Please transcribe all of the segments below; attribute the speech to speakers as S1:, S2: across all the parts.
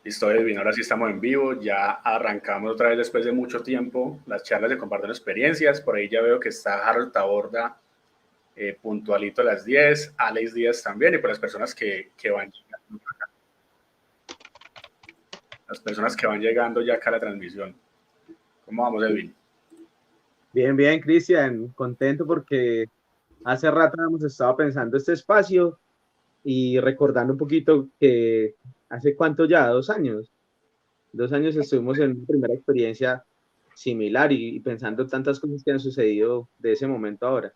S1: Listo, Edwin, ahora sí estamos en vivo, ya arrancamos otra vez después de mucho tiempo las charlas de compartir experiencias, por ahí ya veo que está Harold Taborda puntualito a las 10, Alex Díaz también, y por las personas que van llegando, las personas que van llegando ya acá a la transmisión. ¿Cómo vamos, Edwin?
S2: Bien, bien, Cristian, contento porque hace rato hemos estado pensando este espacio y recordando un poquito que hace cuánto ya, 2 años. 2 años estuvimos en una primera experiencia similar y pensando tantas cosas que han sucedido de ese momento a ahora.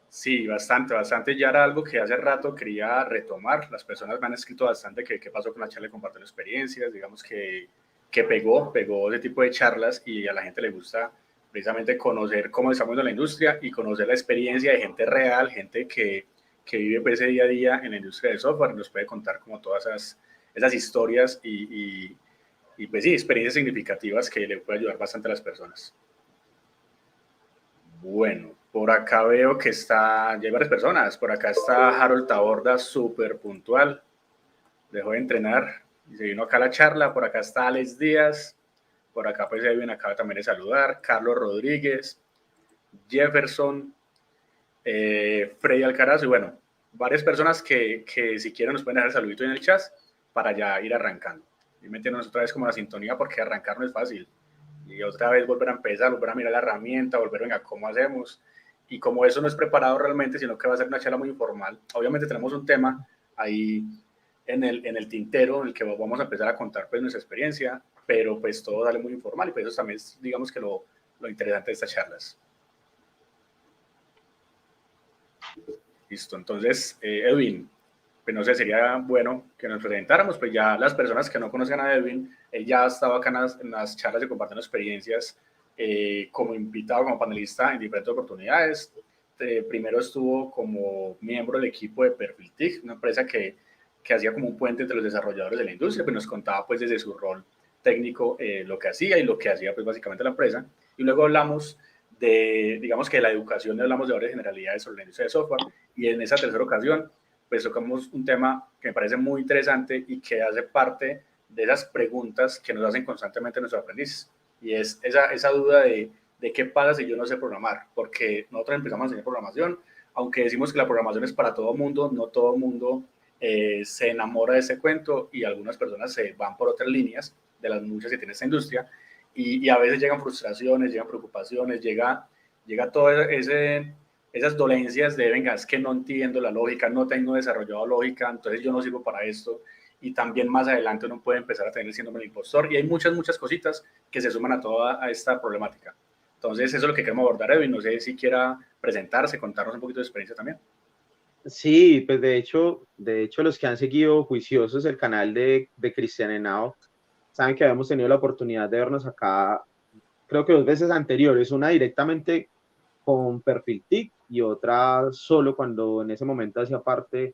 S1: Sí, bastante, bastante. Ya era algo que hace rato quería retomar. Las personas me han escrito bastante que pasó con la charla de compartir experiencias, digamos que pegó ese tipo de charlas y a la gente le gusta precisamente conocer cómo estamos en la industria y conocer la experiencia de gente real, gente que vive pues, ese día a día en la industria del software, nos puede contar como todas esas historias y pues sí, experiencias significativas que le puede ayudar bastante a las personas. Bueno, por acá veo que ya hay varias personas. Por acá está Harold Taborda, súper puntual. Dejó de entrenar y se vino acá a la charla. Por acá está Alex Díaz. Por acá pues Edwin acaba también de saludar. Carlos Rodríguez, Jefferson, Freddy Alcaraz y bueno, varias personas que si quieren nos pueden dejar el saludito en el chat para ya ir arrancando. Y meternos otra vez como la sintonía porque arrancar no es fácil y otra vez volver a empezar, volver a mirar la herramienta, volver, venga, ¿cómo hacemos? Y como eso no es preparado realmente, sino que va a ser una charla muy informal, obviamente tenemos un tema ahí en el tintero en el que vamos a empezar a contar pues nuestra experiencia, pero pues todo sale muy informal y pues eso también es, digamos que lo interesante de estas charlas. Listo, entonces, Edwin, pues no sé, sería bueno que nos presentáramos, pues ya las personas que no conozcan a Edwin, él ya estaba acá en las charlas de compartiendo experiencias como invitado, como panelista en diferentes oportunidades. Primero estuvo como miembro del equipo de Perfil TIC, una empresa que hacía como un puente entre los desarrolladores de la industria, pues nos contaba pues desde su rol técnico lo que hacía y lo que hacía pues básicamente la empresa. Y luego hablamos digamos que de la educación, hablamos de varias generalidades sobre la industria de software y en esa tercera ocasión pues tocamos un tema que me parece muy interesante y que hace parte de esas preguntas que nos hacen constantemente nuestros aprendices. Y es esa duda de qué pasa si yo no sé programar, porque nosotros empezamos a enseñar programación, aunque decimos que la programación es para todo mundo, no todo mundo se enamora de ese cuento y algunas personas se van por otras líneas de las muchas que tiene esta industria y a veces llegan frustraciones, llegan preocupaciones, llega todo esas dolencias de, venga, es que no entiendo la lógica, no tengo desarrollado lógica, entonces yo no sirvo para esto. Y también más adelante uno puede empezar a tener el síndrome del impostor. Y hay muchas, muchas cositas que se suman a toda esta problemática. Entonces, eso es lo que queremos abordar, Edwin. No sé si quiera presentarse, contarnos un poquito de experiencia también.
S2: Sí, pues de hecho los que han seguido juiciosos el canal de Cristian Henao saben que habíamos tenido la oportunidad de vernos acá, creo que 2 veces anteriores, una directamente con Perfil TIC y otra solo cuando en ese momento hacía parte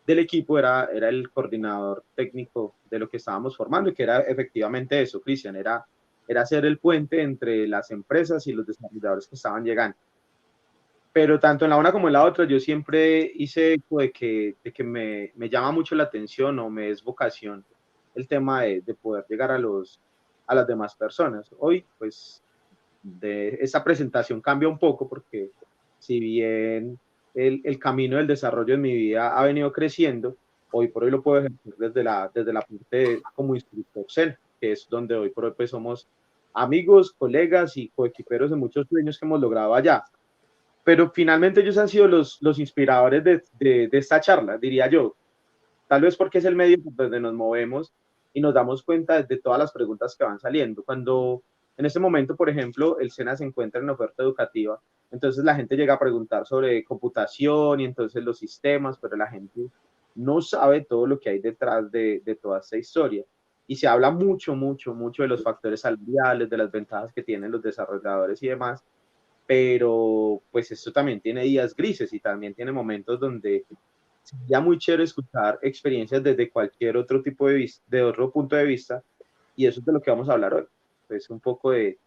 S2: del equipo, era el coordinador técnico de lo que estábamos formando y que era efectivamente eso, Cristian, era hacer el puente entre las empresas y los desarrolladores que estaban llegando. Pero tanto en la una como en la otra, yo siempre hice eco de que me llama mucho la atención o me es vocación el tema de poder llegar a las demás personas. Hoy, pues, esta presentación cambia un poco porque si bien el camino del desarrollo en mi vida ha venido creciendo, hoy por hoy lo puedo ejercer desde la parte como instructor CEN, que es donde hoy por hoy pues somos amigos, colegas y coequiperos de muchos sueños que hemos logrado allá. Pero finalmente ellos han sido los inspiradores de esta charla, diría yo. Tal vez porque es el medio donde nos movemos y nos damos cuenta de todas las preguntas que van saliendo. Cuando en este momento, por ejemplo, el SENA se encuentra en oferta educativa, entonces la gente llega a preguntar sobre computación y entonces los sistemas, pero la gente no sabe todo lo que hay detrás de toda esta historia. Y se habla mucho, mucho, mucho de los factores salariales, de las ventajas que tienen los desarrolladores y demás, pero pues esto también tiene días grises y también tiene momentos donde sería muy chévere escuchar experiencias desde cualquier otro tipo de otro punto de vista, y eso es de lo que vamos a hablar hoy. Pues un poco de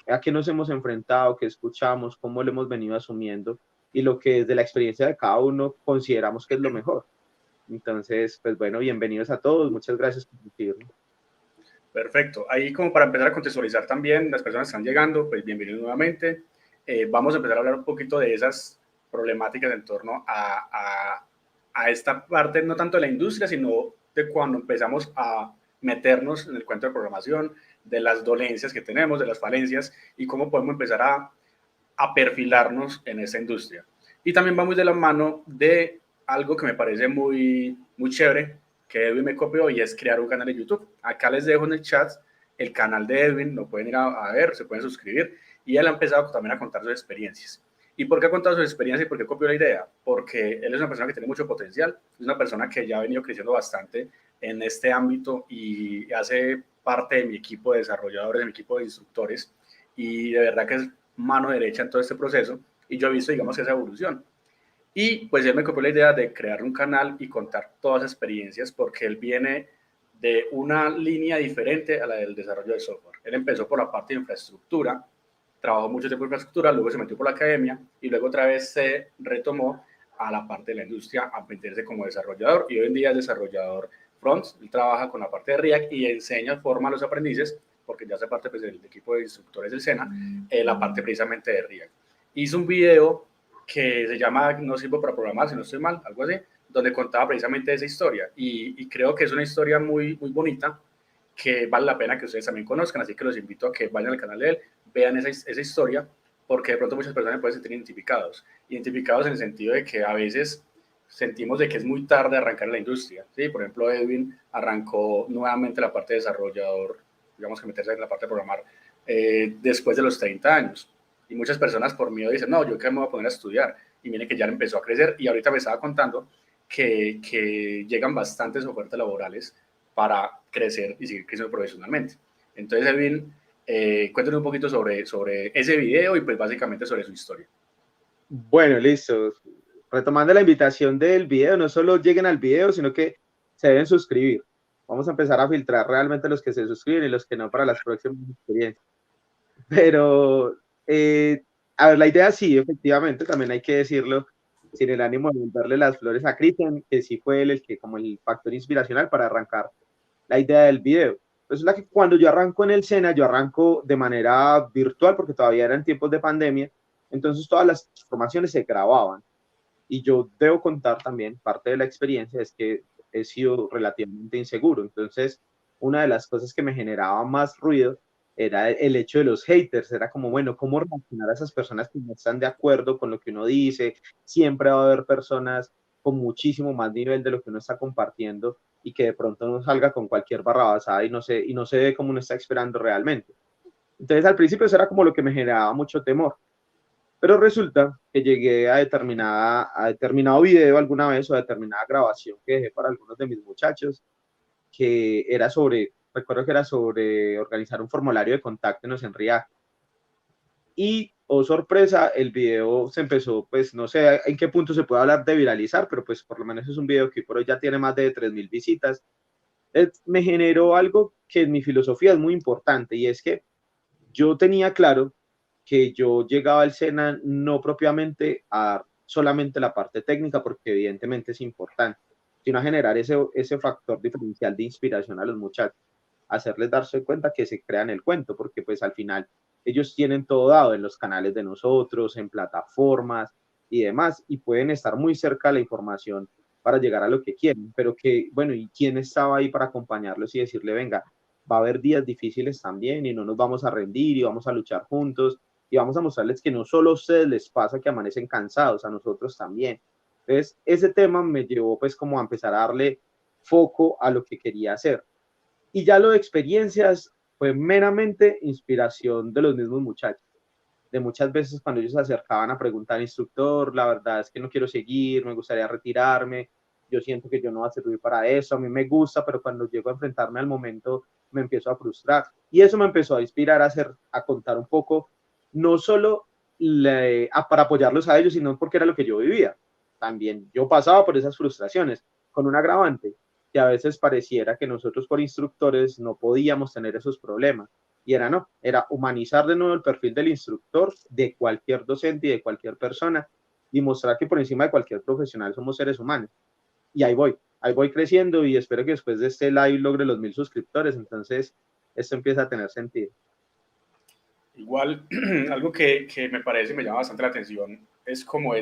S2: a qué nos hemos enfrentado, qué escuchamos, cómo lo hemos venido asumiendo y lo que desde la experiencia de cada uno consideramos que es lo mejor. Entonces, pues bueno, bienvenidos a todos, muchas gracias por recibirnos.
S1: Perfecto. Ahí como para empezar a contextualizar también, las personas que están llegando, pues bienvenidos nuevamente. Vamos a empezar a hablar un poquito de esas problemáticas en torno a esta parte, no tanto de la industria, sino de cuando empezamos a meternos en el cuento de programación, de las dolencias que tenemos, de las falencias y cómo podemos empezar a perfilarnos en esa industria. Y también vamos de la mano de algo que me parece muy chévere, que Edwin me copió, y es crear un canal de YouTube. Acá les dejo en el chat el canal de Edwin, lo pueden ir a ver, se pueden suscribir, y él ha empezado también a contar sus experiencias. ¿Y por qué ha contado sus experiencias y por qué copió la idea? Porque él es una persona que tiene mucho potencial, es una persona que ya ha venido creciendo bastante en este ámbito y hace parte de mi equipo de desarrolladores, de mi equipo de instructores, y de verdad que es mano derecha en todo este proceso, y yo he visto, digamos, esa evolución. Y pues él me copió la idea de crear un canal y contar todas las experiencias, porque él viene de una línea diferente a la del desarrollo de software. Él empezó por la parte de infraestructura, trabajó mucho tiempo en infraestructura, luego se metió por la academia y luego otra vez se retomó a la parte de la industria a meterse como desarrollador, y hoy en día es desarrollador front. Él trabaja con la parte de React y enseña, forma a los aprendices, porque ya hace parte pues, del equipo de instructores del SENA, la parte precisamente de React. Hizo un video que se llama No sirvo para programar, si no estoy mal, algo así, donde contaba precisamente esa historia, y creo que es una historia muy bonita, que vale la pena que ustedes también conozcan, así que los invito a que vayan al canal de él, vean esa historia, porque de pronto muchas personas pueden sentir identificados en el sentido de que a veces sentimos de que es muy tarde arrancar en la industria, ¿sí? Por ejemplo, Edwin arrancó nuevamente la parte de desarrollador, digamos que meterse en la parte de programar, después de los 30 años, y muchas personas por miedo dicen, no, yo qué me voy a poner a estudiar, y mire que ya empezó a crecer, y ahorita me estaba contando que llegan bastantes ofertas laborales para crecer y seguir creciendo profesionalmente. Entonces, Edwin, cuéntanos un poquito sobre ese video y pues básicamente sobre su historia.
S2: Bueno, listo. Retomando la invitación del video, no solo lleguen al video, sino que se deben suscribir. Vamos a empezar a filtrar realmente los que se suscriben y los que no para las próximas experiencias. Pero, a ver, la idea sí, efectivamente, también hay que decirlo, sin el ánimo de darle las flores a Cristian, que sí fue él el que, como el factor inspiracional para arrancar la idea del video. Resulta que cuando yo arranco en el SENA, yo arranco de manera virtual porque todavía eran tiempos de pandemia, entonces todas las formaciones se grababan. Y yo debo contar también, parte de la experiencia es que he sido relativamente inseguro, entonces una de las cosas que me generaba más ruido era el hecho de los haters, era como, bueno, ¿cómo reaccionar a esas personas que no están de acuerdo con lo que uno dice? Siempre va a haber personas con muchísimo más nivel de lo que uno está compartiendo y que de pronto no salga con cualquier barra basada y no se ve como uno está esperando realmente. Entonces al principio eso era como lo que me generaba mucho temor. Pero resulta que llegué a determinado video alguna vez o a determinada grabación que dejé para algunos de mis muchachos, que era sobre, recuerdo que era sobre organizar un formulario de contáctenos en React. Y, oh sorpresa, el video se empezó, pues no sé en qué punto se puede hablar de viralizar, pero pues por lo menos es un video que por hoy ya tiene más de 3.000 visitas. Me generó algo que en mi filosofía es muy importante, y es que yo tenía claro que yo llegaba al SENA no propiamente a solamente la parte técnica, porque evidentemente es importante, sino a generar ese factor diferencial de inspiración a los muchachos, hacerles darse cuenta que se crean el cuento, porque pues al final ellos tienen todo dado en los canales de nosotros, en plataformas y demás, y pueden estar muy cerca de la información para llegar a lo que quieren, pero que, bueno, ¿y quién estaba ahí para acompañarlos y decirle, venga, va a haber días difíciles también y no nos vamos a rendir y vamos a luchar juntos y vamos a mostrarles que no solo a ustedes les pasa que amanecen cansados, a nosotros también? Entonces, ese tema me llevó pues como a empezar a darle foco a lo que quería hacer. Y ya lo de experiencias fue meramente inspiración de los mismos muchachos. De muchas veces cuando ellos se acercaban a preguntar al instructor, la verdad es que no quiero seguir, me gustaría retirarme, yo siento que yo no voy a servir para eso, a mí me gusta, pero cuando llego a enfrentarme al momento me empiezo a frustrar. Y eso me empezó a inspirar a contar un poco, no solo para apoyarlos a ellos, sino porque era lo que yo vivía. También yo pasaba por esas frustraciones, con un agravante, que a veces pareciera que nosotros por instructores no podíamos tener esos problemas. Y era no, era humanizar de nuevo el perfil del instructor, de cualquier docente y de cualquier persona, y mostrar que por encima de cualquier profesional somos seres humanos. Y ahí voy creciendo y espero que después de este live logre los 1000 suscriptores, entonces esto empieza a tener sentido.
S1: Igual, algo que me parece y me llama bastante la atención es como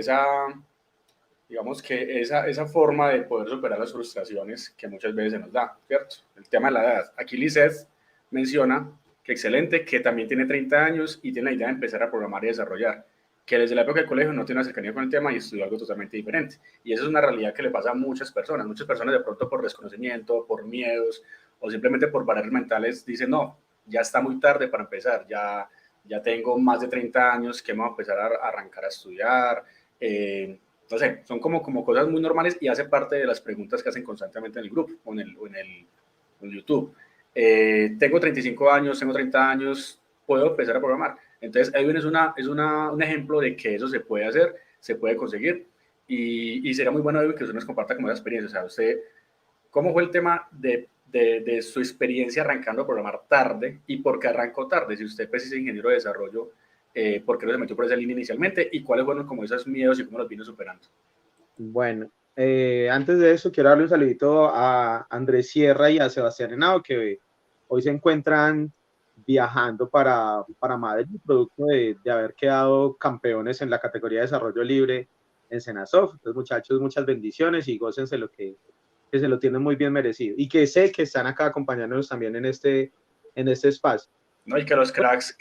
S1: digamos que esa forma de poder superar las frustraciones que muchas veces se nos da, ¿cierto? El tema de la edad. Aquí Lizeth menciona que excelente, que también tiene 30 años y tiene la idea de empezar a programar y desarrollar, que desde la época del colegio no tiene una cercanía con el tema y estudió algo totalmente diferente. Y eso es una realidad que le pasa a muchas personas de pronto por desconocimiento, por miedos o simplemente por barreras mentales dicen, no, ya está muy tarde para empezar, ya tengo más de 30 años, que vamos a empezar a arrancar a estudiar. No sé, son como cosas muy normales y hace parte de las preguntas que hacen constantemente en el grupo o en YouTube. Tengo 35 años, tengo 30 años, puedo empezar a programar. Entonces, Edwin un ejemplo de que eso se puede hacer, se puede conseguir y sería muy bueno, Edwin, que usted nos comparta como esa experiencia. O sea, usted, ¿cómo fue el tema de su experiencia arrancando a programar tarde y por qué arrancó tarde? Si usted pues, es ingeniero de desarrollo, ¿por qué no se metió por esa línea inicialmente? ¿Y cuáles fueron como esos miedos y cómo los vino superando?
S2: Bueno, antes de eso quiero darle un saludito a Andrés Sierra y a Sebastián Henao, que hoy se encuentran viajando para Madrid, producto de haber quedado campeones en la categoría de desarrollo libre en Senasoft. Entonces, muchachos, muchas bendiciones y gócense que se lo tienen muy bien merecido. Y que sé que están acá acompañándonos también en este espacio.
S1: No, y que los cracks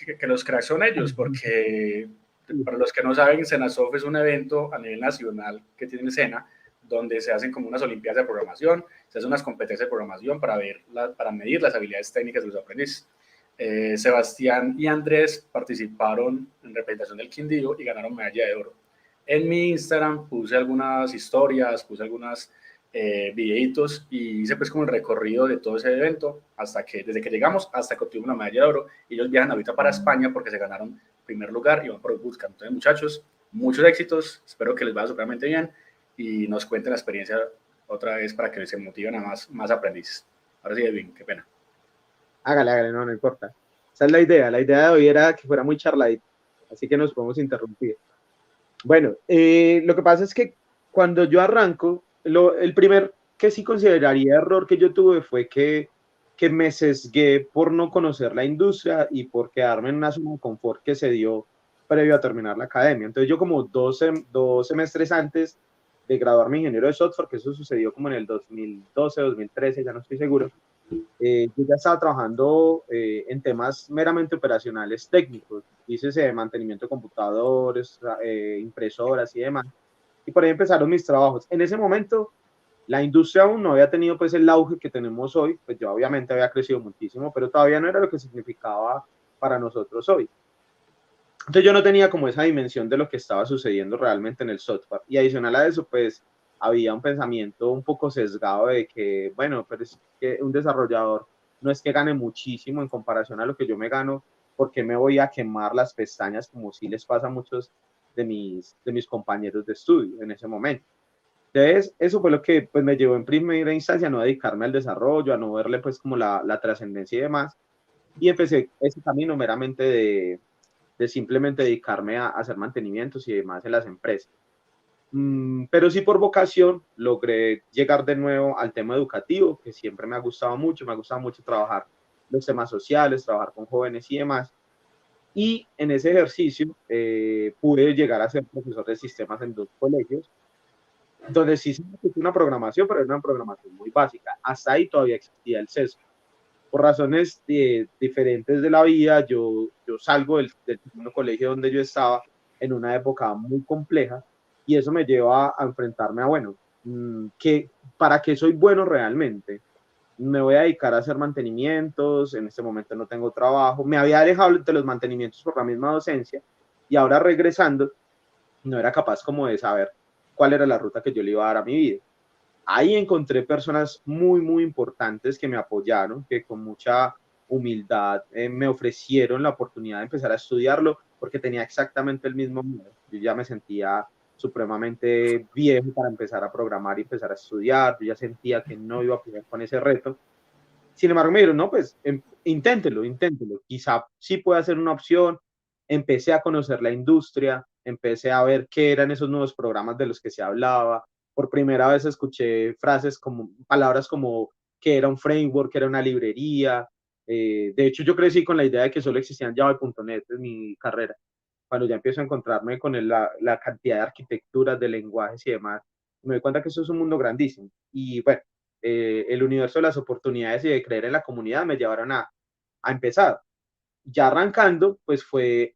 S1: son ellos, porque para los que no saben, Senasoft es un evento a nivel nacional que tiene Sena, donde se hacen como unas olimpiadas de programación, se hacen unas competencias de programación para medir las habilidades técnicas de los aprendices. Sebastián y Andrés participaron en representación del Quindío y ganaron medalla de oro. En mi Instagram puse algunas historias, puse algunos videitos y hice pues como el recorrido de todo ese evento desde que llegamos hasta que obtuvimos una medalla de oro. Ellos viajan ahorita para España porque se ganaron primer lugar y van por el bootcamp. Entonces, muchachos, muchos éxitos, espero que les vaya supermente bien y nos cuenten la experiencia otra vez para que se motiven a más aprendices. Ahora sí, Edwin, qué pena.
S2: Hágale, no importa. Esa es la idea. La idea de hoy era que fuera muy charladito, así que nos podemos interrumpir. Bueno, lo que pasa es que cuando yo arranco, el primer que sí consideraría error que yo tuve fue que me sesgué por no conocer la industria y por quedarme en una zona de confort que se dio previo a terminar la academia. Entonces yo como dos semestres antes de graduarme ingeniero de software, que eso sucedió como en el 2012, 2013, ya no estoy seguro, yo ya estaba trabajando en temas meramente operacionales técnicos, dícese mantenimiento de computadores, impresoras y demás. Y por ahí empezaron mis trabajos. En ese momento, la industria aún no había tenido pues el auge que tenemos hoy, pues yo obviamente había crecido muchísimo, pero todavía no era lo que significaba para nosotros hoy. Entonces yo no tenía como esa dimensión de lo que estaba sucediendo realmente en el software. Y adicional a eso, pues había un pensamiento un poco sesgado de que, bueno, pero es que un desarrollador no es que gane muchísimo en comparación a lo que yo me gano, porque me voy a quemar las pestañas como sí les pasa a muchos de mis compañeros de estudio en ese momento. Entonces, eso fue lo que pues, me llevó en primera instancia a no dedicarme al desarrollo, a no verle pues como la trascendencia y demás. Y empecé ese camino meramente de simplemente dedicarme a hacer mantenimientos y demás en las empresas. Pero sí por vocación logré llegar de nuevo al tema educativo, que siempre me ha gustado mucho trabajar los temas sociales, trabajar con jóvenes y demás. Y en ese ejercicio pude llegar a ser profesor de sistemas en dos colegios, donde sí se me una programación, pero era una programación muy básica. Hasta ahí todavía existía el sesgo. Por razones diferentes de la vida, yo salgo del segundo colegio donde yo estaba en una época muy compleja y eso me lleva a enfrentarme a, bueno, ¿para qué soy bueno realmente? Me voy a dedicar a hacer mantenimientos, en este momento no tengo trabajo, me había alejado de los mantenimientos por la misma docencia y ahora regresando no era capaz como de saber cuál era la ruta que yo le iba a dar a mi vida. Ahí encontré personas muy importantes que me apoyaron, que con mucha humildad me ofrecieron la oportunidad de empezar a estudiarlo porque tenía exactamente el mismo miedo. Yo ya me sentía supremamente viejo para empezar a programar y empezar a estudiar. Yo ya sentía que no iba a poder con ese reto. Sin embargo, me dijeron, no, pues inténtelo. Quizá sí pueda ser una opción. Empecé a conocer la industria, empecé a ver qué eran esos nuevos programas de los que se hablaba, por primera vez escuché palabras como que era un framework, que era una librería. De hecho, yo crecí con la idea de que solo existían Java y .NET en mi carrera. Cuando ya empiezo a encontrarme con la cantidad de arquitecturas, de lenguajes y demás, me doy cuenta que eso es un mundo grandísimo. Y bueno, el universo de las oportunidades y de creer en la comunidad me llevaron a empezar. Ya arrancando, pues fue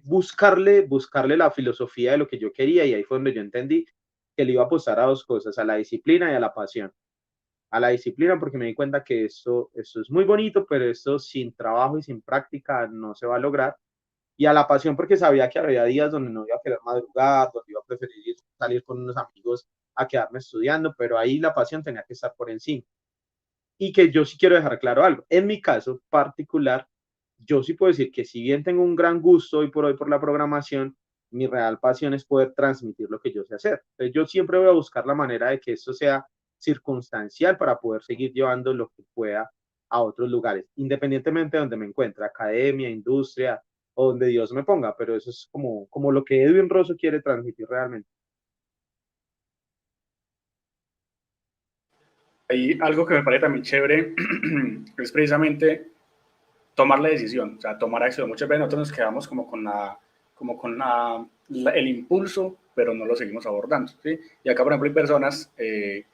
S2: buscarle la filosofía de lo que yo quería, y ahí fue donde yo entendí que le iba a apostar a dos cosas, a la disciplina y a la pasión. A la disciplina porque me di cuenta que esto es muy bonito, pero esto sin trabajo y sin práctica no se va a lograr. Y a la pasión porque sabía que había días donde no iba a querer madrugar, donde iba a preferir salir con unos amigos a quedarme estudiando, pero ahí la pasión tenía que estar por encima. Y que yo sí quiero dejar claro algo. En mi caso particular, yo sí puedo decir que si bien tengo un gran gusto hoy por la programación, mi real pasión es poder transmitir lo que yo sé hacer. Entonces, yo siempre voy a buscar la manera de que esto sea circunstancial para poder seguir llevando lo que pueda a otros lugares, independientemente de donde me encuentre, academia, industria o donde Dios me ponga, pero eso es como lo que Edwin Rosso quiere transmitir realmente.
S1: Hay algo que me parece también chévere, es precisamente tomar la decisión, o sea, tomar acción. Muchas veces nosotros nos quedamos como con el impulso, pero no lo seguimos abordando, ¿sí? Y acá, por ejemplo, hay personas que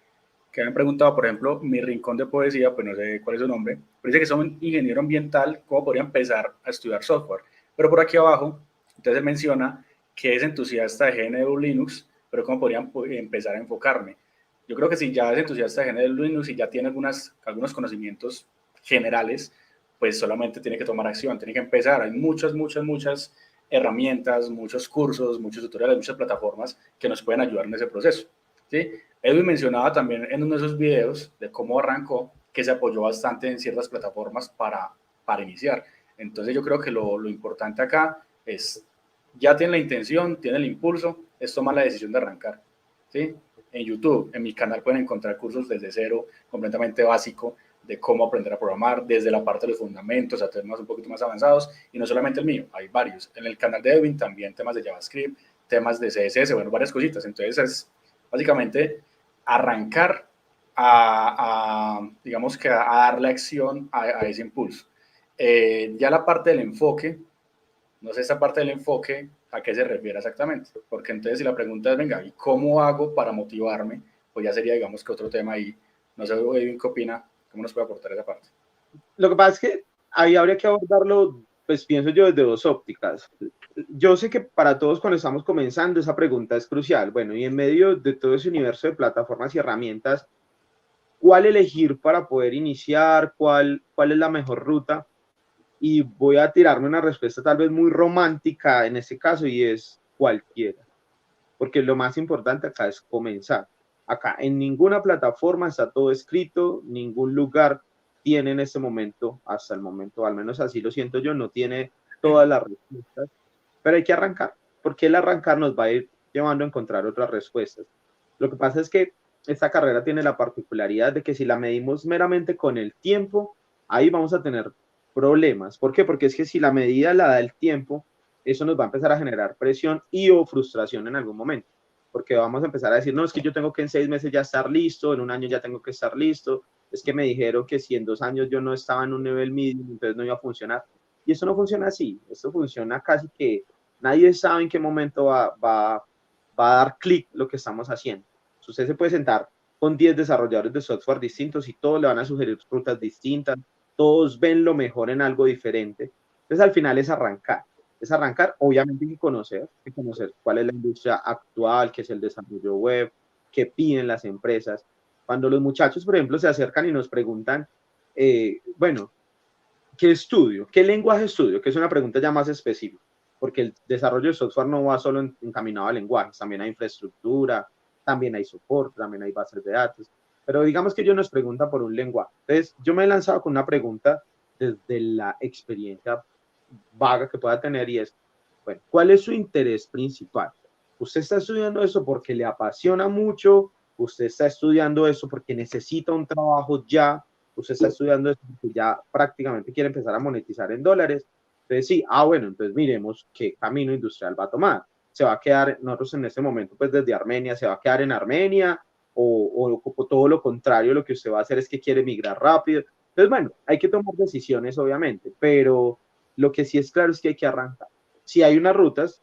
S1: me han preguntado, por ejemplo, mi rincón de poesía, pues no sé cuál es su nombre, pero dice que son ingeniero ambiental, ¿cómo podría empezar a estudiar software? Pero por aquí abajo, entonces menciona que es entusiasta de GNU Linux, pero ¿cómo podrían empezar a enfocarme? Yo creo que si ya es entusiasta de GNU Linux y ya tiene algunos conocimientos generales, pues solamente tiene que tomar acción, tiene que empezar. Hay muchas herramientas, muchos cursos, muchos tutoriales, muchas plataformas que nos pueden ayudar en ese proceso, ¿sí? Edwin mencionaba también en uno de esos videos de cómo arrancó, que se apoyó bastante en ciertas plataformas para iniciar. Entonces yo creo que lo importante acá es, ya tiene la intención, tiene el impulso, es tomar la decisión de arrancar, ¿sí? En YouTube, en mi canal pueden encontrar cursos desde cero, completamente básico, de cómo aprender a programar, desde la parte de los fundamentos a temas un poquito más avanzados, y no solamente el mío, hay varios. En el canal de Edwin también temas de JavaScript, temas de CSS, bueno, varias cositas. Entonces es básicamente arrancar digamos que a darle acción a ese impulso. Ya la parte del enfoque, no sé esta parte del enfoque a qué se refiere exactamente, porque entonces si la pregunta es, venga, ¿y cómo hago para motivarme? Pues ya sería, digamos que otro tema ahí. No sé, Edwin, ¿qué opina? ¿Cómo nos puede aportar esa parte?
S2: Lo que pasa es que ahí habría que abordarlo, pues pienso yo, desde dos ópticas. Yo sé que para todos cuando estamos comenzando esa pregunta es crucial. Bueno, y en medio de todo ese universo de plataformas y herramientas, ¿cuál elegir para poder iniciar? ¿Cuál es la mejor ruta? Y voy a tirarme una respuesta tal vez muy romántica en este caso, y es cualquiera. Porque lo más importante acá es comenzar. Acá en ninguna plataforma está todo escrito, ningún lugar tiene en este momento, hasta el momento, al menos así lo siento yo, no tiene todas las respuestas, pero hay que arrancar, porque el arrancar nos va a ir llevando a encontrar otras respuestas. Lo que pasa es que esta carrera tiene la particularidad de que si la medimos meramente con el tiempo, ahí vamos a tener problemas. ¿Por qué? Porque es que si la medida la da el tiempo, eso nos va a empezar a generar presión y o frustración en algún momento. Porque vamos a empezar a decir, no, es que yo tengo que en 6 meses ya estar listo, en un año ya tengo que estar listo, es que me dijeron que si en 2 años yo no estaba en un nivel mínimo, entonces no iba a funcionar. Y eso no funciona así, esto funciona casi que nadie sabe en qué momento va a dar clic lo que estamos haciendo. Usted se puede sentar con 10 desarrolladores de software distintos y todos le van a sugerir rutas distintas, todos ven lo mejor en algo diferente. Entonces al final es arrancar, obviamente hay que conocer cuál es la industria actual, qué es el desarrollo web, qué piden las empresas. Cuando los muchachos, por ejemplo, se acercan y nos preguntan, bueno, ¿qué estudio? ¿Qué lenguaje estudio? Que es una pregunta ya más específica, porque el desarrollo de software no va solo encaminado a lenguajes, también hay infraestructura, también hay soporte, también hay bases de datos, pero digamos que ellos nos preguntan por un lenguaje. Entonces, yo me he lanzado con una pregunta desde la experiencia vaga que pueda tener, y es, bueno, ¿cuál es su interés principal? ¿Usted está estudiando eso porque le apasiona mucho? ¿Usted está estudiando eso porque necesita un trabajo ya? ¿Usted está estudiando eso porque ya prácticamente quiere empezar a monetizar en dólares? Entonces sí, bueno, entonces miremos qué camino industrial va a tomar. se va a quedar, nosotros en este momento, pues desde Armenia, se va a quedar en Armenia, o todo lo contrario, lo que usted va a hacer es que quiere migrar rápido. Entonces, bueno, hay que tomar decisiones, obviamente, pero lo que sí es claro es que hay que arrancar. Si hay unas rutas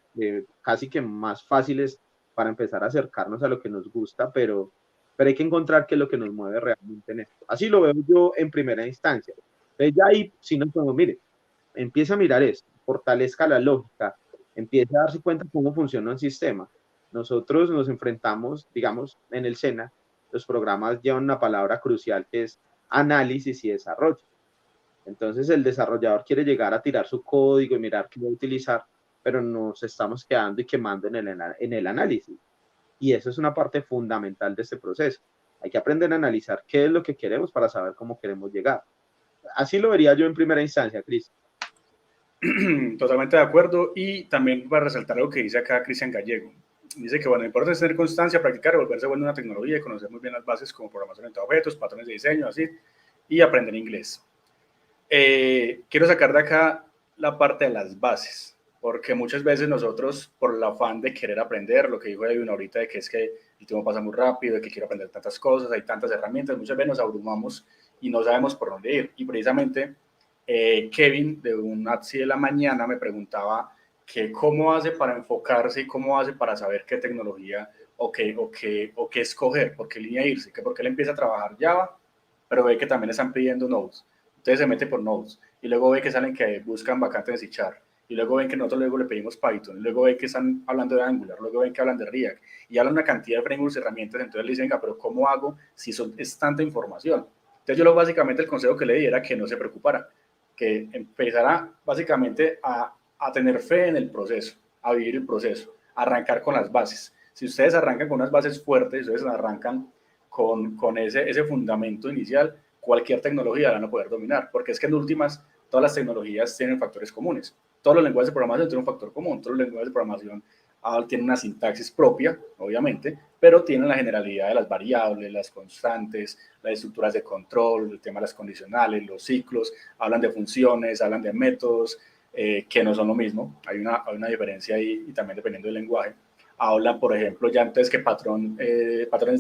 S2: casi que más fáciles para empezar a acercarnos a lo que nos gusta, pero hay que encontrar qué es lo que nos mueve realmente en esto. Así lo veo yo en primera instancia. Entonces ya ahí, si nos podemos, mire, empieza a mirar esto, fortalezca la lógica, empieza a darse cuenta cómo funciona un sistema. Nosotros nos enfrentamos, digamos, en el SENA, los programas llevan una palabra crucial que es análisis y desarrollo. Entonces el desarrollador quiere llegar a tirar su código y mirar qué va a utilizar, pero nos estamos quedando y quemando en el análisis. Y eso es una parte fundamental de este proceso. Hay que aprender a analizar qué es lo que queremos para saber cómo queremos llegar. Así lo vería yo en primera instancia, Cris.
S1: Totalmente de acuerdo, y también para resaltar algo que dice acá Cristian Gallego. Dice que, bueno, lo importante es tener constancia, practicar, volverse bueno en una tecnología y conocer muy bien las bases como programación orientada a objetos, patrones de diseño, así, y aprender inglés. Quiero sacar de acá la parte de las bases, porque muchas veces nosotros, por el afán de querer aprender, lo que dijo Edwin ahorita, de que es que el tiempo pasa muy rápido, de que quiero aprender tantas cosas, hay tantas herramientas, muchas veces nos abrumamos y no sabemos por dónde ir. Y precisamente Kevin, de un ATSI de la mañana, me preguntaba que cómo hace para enfocarse y cómo hace para saber qué tecnología o qué escoger, por qué línea irse, que porque él empieza a trabajar Java, pero ve que también le están pidiendo Nodes. Entonces se mete por Nodes y luego ve que salen que buscan vacantes de C# y luego ven que nosotros luego le pedimos Python, y luego ven que están hablando de Angular, luego ven que hablan de React y hablan una cantidad de frameworks y herramientas. Entonces le dicen, venga, pero ¿cómo hago si es tanta información? Entonces yo básicamente el consejo que le di era que no se preocupara, que empezara básicamente a tener fe en el proceso, a vivir el proceso, a arrancar con las bases. Si ustedes arrancan con unas bases fuertes, ustedes arrancan con ese fundamento inicial, cualquier tecnología la van a poder dominar, porque es que en últimas todas las tecnologías tienen factores comunes. Todos los lenguajes de programación tienen un factor común, todos los lenguajes de programación tienen una sintaxis propia, obviamente, pero tienen la generalidad de las variables, las constantes, las estructuras de control, el tema de las condicionales, los ciclos, hablan de funciones, hablan de métodos, que no son lo mismo. Hay una diferencia ahí, y también dependiendo del lenguaje. Hablan, por ejemplo, ya antes que patrones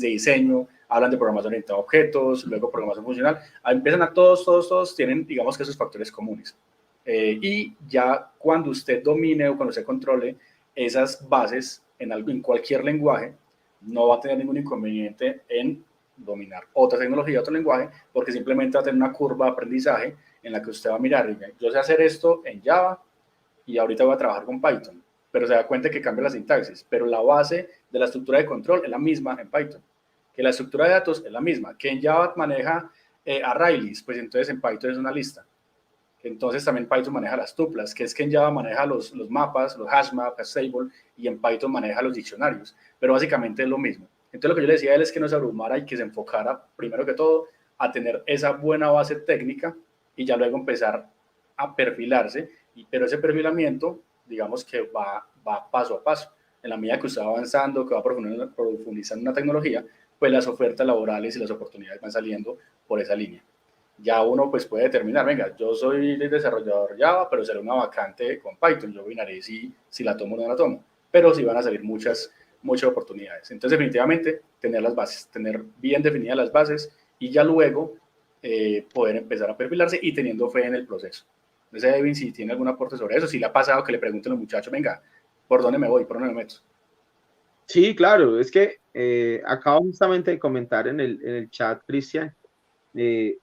S1: de diseño, hablan de programación orientada a objetos, luego programación funcional. Empiezan a todos tienen, digamos que esos factores comunes. Y ya cuando usted domine o cuando usted controle esas bases en cualquier lenguaje, no va a tener ningún inconveniente en dominar otra tecnología, otro lenguaje, porque simplemente va a tener una curva de aprendizaje en la que usted va a mirar, yo sé hacer esto en Java y ahorita voy a trabajar con Python, pero se da cuenta que cambia la sintaxis, pero la base de la estructura de control es la misma en Python, que la estructura de datos es la misma, que en Java maneja arrays, pues entonces en Python es una lista. Entonces también Python maneja las tuplas, que es que en Java maneja los mapas, los hash maps, hash table, y en Python maneja los diccionarios, pero básicamente es lo mismo. Entonces lo que yo le decía a él es que no se abrumara y que se enfocara, primero que todo, a tener esa buena base técnica y ya luego empezar a perfilarse, pero ese perfilamiento, digamos que va paso a paso. En la medida que usted va avanzando, que va profundizando en una tecnología, pues las ofertas laborales y las oportunidades van saliendo por esa línea. Ya uno pues puede determinar, venga, yo soy desarrollador Java, pero será una vacante con Python, yo opinaré si la tomo o no la tomo, pero sí van a salir muchas oportunidades. Entonces definitivamente tener las bases, tener bien definidas las bases y ya luego poder empezar a perfilarse y teniendo fe en el proceso. No sé, Edwin, si tiene algún aporte sobre eso, si le ha pasado que le pregunten a los muchachos, venga, ¿por dónde me voy? ¿Por dónde me meto?
S2: Sí, claro, es que acabo justamente de comentar en el chat, Cristian, eh,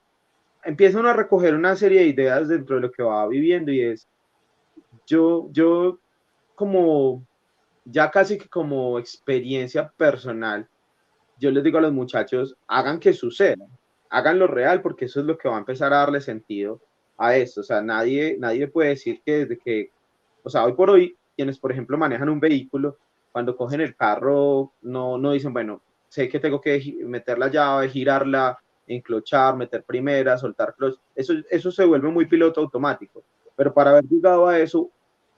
S2: empieza uno a recoger una serie de ideas dentro de lo que va viviendo y es, yo como, ya casi que como experiencia personal, yo les digo a los muchachos, hagan que suceda, hagan lo real, porque eso es lo que va a empezar a darle sentido a esto. O sea, nadie puede decir que desde que, o sea, hoy por hoy, quienes, por ejemplo, manejan un vehículo, cuando cogen el carro, no dicen, bueno, sé que tengo que meter la llave, girarla, enclochar, meter primera, soltar clutch. Eso se vuelve muy piloto automático. Pero para haber llegado a eso,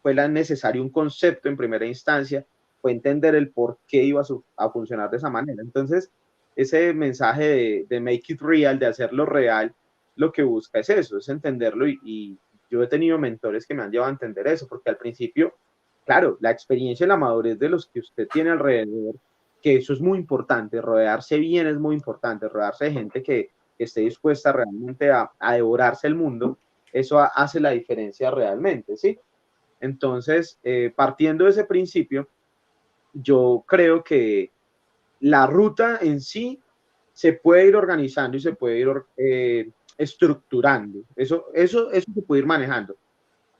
S2: fue necesario un concepto en primera instancia, fue entender el por qué iba a funcionar de esa manera. Entonces, ese mensaje de make it real, de hacerlo real, lo que busca es eso, es entenderlo y yo he tenido mentores que me han llevado a entender eso, porque al principio, claro, la experiencia y la madurez de los que usted tiene alrededor, que eso es muy importante, rodearse bien es muy importante, rodearse de gente que esté dispuesta realmente a devorarse el mundo, eso hace la diferencia realmente, ¿sí? Entonces, partiendo de ese principio, yo creo que la ruta en sí se puede ir organizando y se puede ir estructurando. Eso se puede ir manejando,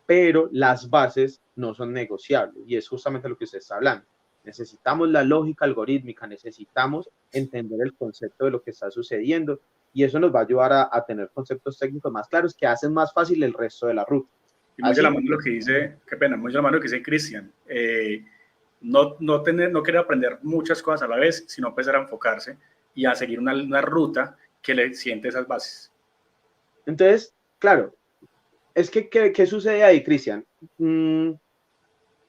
S2: pero las bases no son negociables y es justamente lo que usted está hablando. Necesitamos la lógica algorítmica, necesitamos entender el concepto de lo que está sucediendo y eso nos va a ayudar a tener conceptos técnicos más claros que hacen más fácil el resto de la ruta.
S1: Y muy de la
S2: Así,
S1: mano lo que dice, qué pena, muy de la mano lo que dice Cristian. No querer aprender muchas cosas a la vez, sino empezar a enfocarse y a seguir una ruta que le siente esas bases.
S2: entonces, claro, es que, ¿qué sucede ahí, Cristian?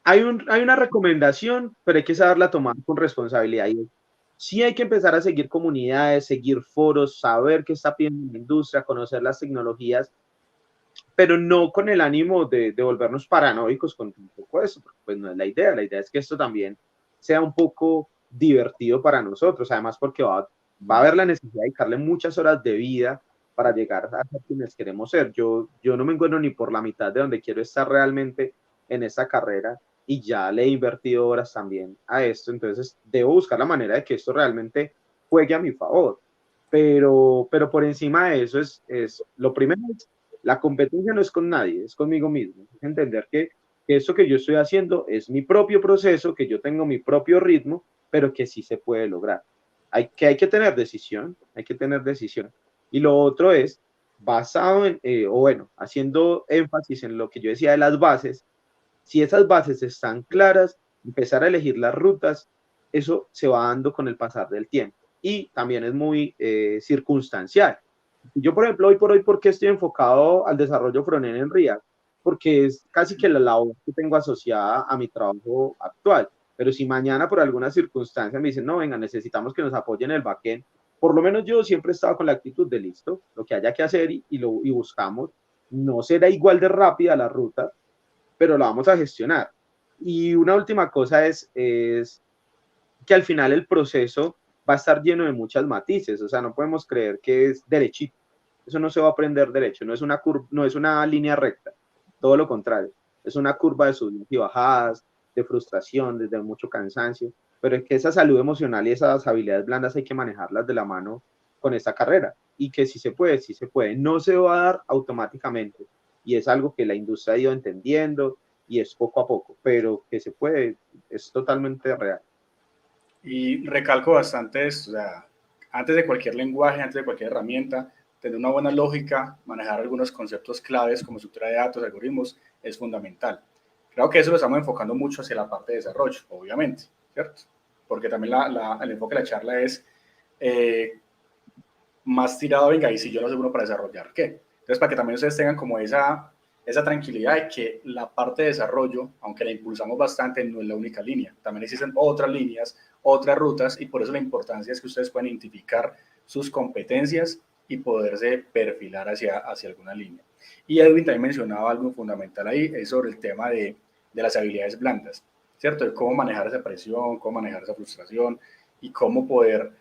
S2: Hay una recomendación, pero hay que saberla tomar con responsabilidad. Y sí hay que empezar a seguir comunidades, seguir foros, saber qué está pidiendo la industria, conocer las tecnologías, pero no con el ánimo de volvernos paranoicos con un poco eso, porque pues no es la idea es que esto también sea un poco divertido para nosotros, además porque va a haber la necesidad de dedicarle muchas horas de vida para llegar a ser quienes queremos ser. Yo no me encuentro ni por la mitad de donde quiero estar realmente en esta carrera y ya le he invertido horas también a esto, entonces debo buscar la manera de que esto realmente juegue a mi favor. Pero por encima de eso es lo primero es la competencia no es con nadie, es conmigo mismo. Es entender que eso que yo estoy haciendo es mi propio proceso, que yo tengo mi propio ritmo, pero que sí se puede lograr. Hay que tener decisión, hay que tener decisión. Y lo otro es, basado en, o bueno, haciendo énfasis en lo que yo decía de las bases, si esas bases están claras, empezar a elegir las rutas, eso se va dando con el pasar del tiempo. Y también es muy circunstancial. Yo, por ejemplo, hoy por hoy, ¿por qué estoy enfocado al desarrollo frontend en React? Porque es casi que la labor que tengo asociada a mi trabajo actual. Pero si mañana por alguna circunstancia me dicen, no, venga, necesitamos que nos apoyen en el backend, por lo menos yo siempre he estado con la actitud de listo, lo que haya que hacer y buscamos. No será igual de rápida la ruta, pero la vamos a gestionar. Y una última cosa es que al final el proceso va a estar lleno de muchas matices, o sea, no podemos creer que es derechito, eso no se va a aprender derecho, no es una curva, no es una línea recta, todo lo contrario, es una curva de subidas y bajadas, de frustración, desde mucho cansancio, pero es que esa salud emocional y esas habilidades blandas hay que manejarlas de la mano con esta carrera, y que sí se puede, no se va a dar automáticamente, y es algo que la industria ha ido entendiendo, y es poco a poco, pero que se puede, es totalmente real.
S1: Y recalco bastante esto, o sea, antes de cualquier lenguaje, antes de cualquier herramienta, tener una buena lógica, manejar algunos conceptos claves como estructura de datos, algoritmos, es fundamental. Creo que eso lo estamos enfocando mucho hacia la parte de desarrollo, obviamente, ¿cierto? Porque también el enfoque de la charla es eh, más tirado, venga, y si yo no soy bueno para desarrollar, ¿qué? Entonces, para que también ustedes tengan como esa tranquilidad de que la parte de desarrollo, aunque la impulsamos bastante, no es la única línea. También existen otras líneas, otras rutas, y por eso la importancia es que ustedes puedan identificar sus competencias y poderse perfilar hacia alguna línea. Y Edwin también mencionaba algo fundamental ahí, es sobre el tema de las habilidades blandas, ¿cierto? De cómo manejar esa presión, cómo manejar esa frustración y cómo poder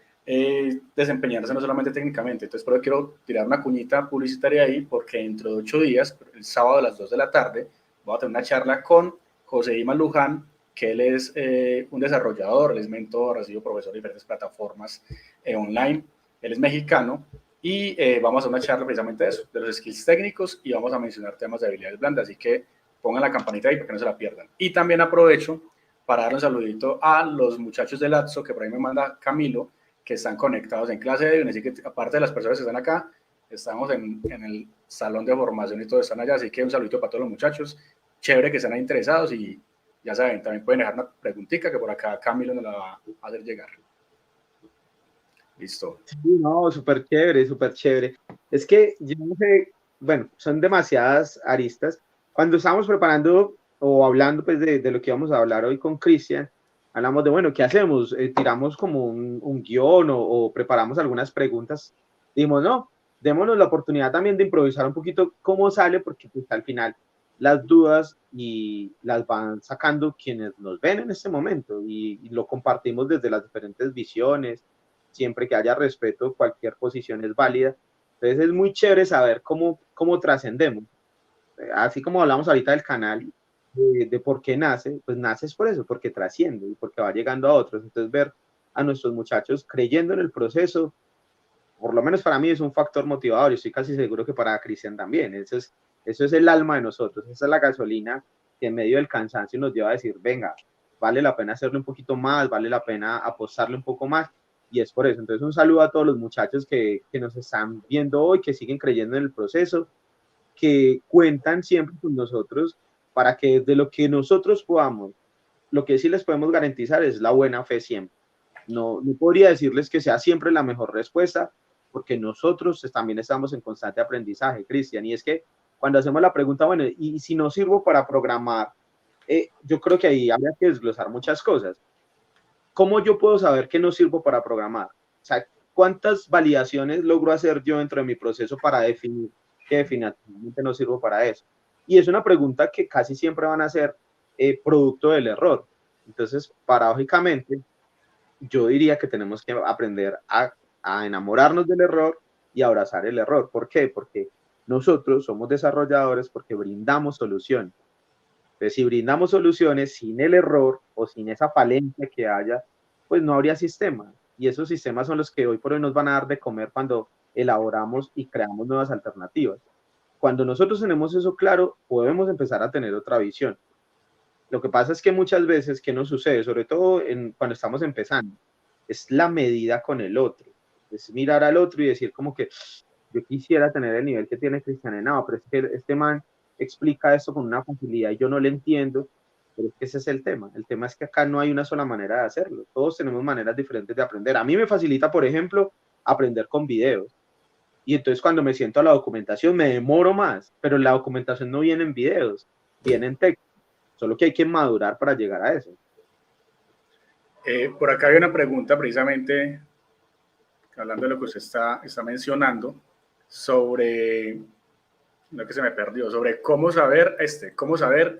S1: desempeñarse no solamente técnicamente. Entonces, por eso quiero tirar una cuñita publicitaria ahí, porque dentro de 8 días, el sábado a las 2 de la tarde, voy a tener una charla con José Ima Luján, que él es un desarrollador, él es mentor, ha sido profesor de diferentes plataformas online, él es mexicano, y vamos a hacer una charla precisamente de eso, de los skills técnicos, y vamos a mencionar temas de habilidades blandas, así que pongan la campanita ahí para que no se la pierdan. Y también aprovecho para dar un saludito a los muchachos de Latso, que por ahí me manda Camilo, que están conectados en clase de Edwin, así que aparte de las personas que están acá, estamos en el salón de formación y todos están allá, así que un saludito para todos los muchachos, chévere que estén interesados y ya saben, también pueden dejar una preguntita que por acá Camilo nos la va a hacer llegar. Listo.
S2: Sí, no, súper chévere, súper chévere. Es que yo no sé, bueno, son demasiadas aristas. Cuando estábamos preparando o hablando pues de lo que íbamos a hablar hoy con Cristian, hablamos de, bueno, ¿qué hacemos? ¿Tiramos como un guión o preparamos algunas preguntas? Dijimos, no, démonos la oportunidad también de improvisar un poquito cómo sale, porque pues, al final las dudas y las van sacando quienes nos ven en este momento y lo compartimos desde las diferentes visiones, siempre que haya respeto, cualquier posición es válida. Entonces es muy chévere saber cómo trascendemos. Así como hablamos ahorita del canal, de por qué nace, pues nace es por eso, porque trasciende y porque va llegando a otros. Entonces ver a nuestros muchachos creyendo en el proceso, por lo menos para mí es un factor motivador y estoy casi seguro que para Cristian también. Eso es el alma de nosotros, esa es la gasolina que en medio del cansancio nos lleva a decir, venga, vale la pena hacerle un poquito más, vale la pena apostarle un poco más y es por eso. Entonces un saludo a todos los muchachos que nos están viendo hoy, que siguen creyendo en el proceso, que cuentan siempre con nosotros para que de lo que nosotros podamos, lo que sí les podemos garantizar es la buena fe siempre. No podría decirles que sea siempre la mejor respuesta, porque nosotros también estamos en constante aprendizaje, Cristian, y es que cuando hacemos la pregunta, bueno, y si no sirvo para programar, yo creo que ahí habría que desglosar muchas cosas. ¿Cómo yo puedo saber que no sirvo para programar? O sea, ¿cuántas validaciones logro hacer yo dentro de mi proceso para definir que definitivamente no sirvo para eso? Y es una pregunta que casi siempre van a ser producto del error. Entonces, paradójicamente, yo diría que tenemos que aprender a enamorarnos del error y abrazar el error. ¿Por qué? Porque nosotros somos desarrolladores porque brindamos soluciones. Entonces, si brindamos soluciones sin el error o sin esa falencia que haya, pues no habría sistema. Y esos sistemas son los que hoy por hoy nos van a dar de comer cuando elaboramos y creamos nuevas alternativas. Cuando nosotros tenemos eso claro, podemos empezar a tener otra visión. Lo que pasa es que muchas veces, ¿qué nos sucede? Sobre todo cuando estamos empezando, es la medida con el otro. Es mirar al otro y decir como que yo quisiera tener el nivel que tiene Cristian Henao, pero es que este man explica esto con una facilidad y yo no le entiendo, pero es que ese es el tema. El tema es que acá no hay una sola manera de hacerlo. Todos tenemos maneras diferentes de aprender. A mí me facilita, por ejemplo, aprender con videos. Y entonces cuando me siento a la documentación me demoro más, pero la documentación no viene en videos, viene en texto. Solo que hay que madurar para llegar a eso.
S1: Por acá hay una pregunta precisamente, hablando de lo que usted está mencionando, sobre lo que se me perdió, sobre cómo saber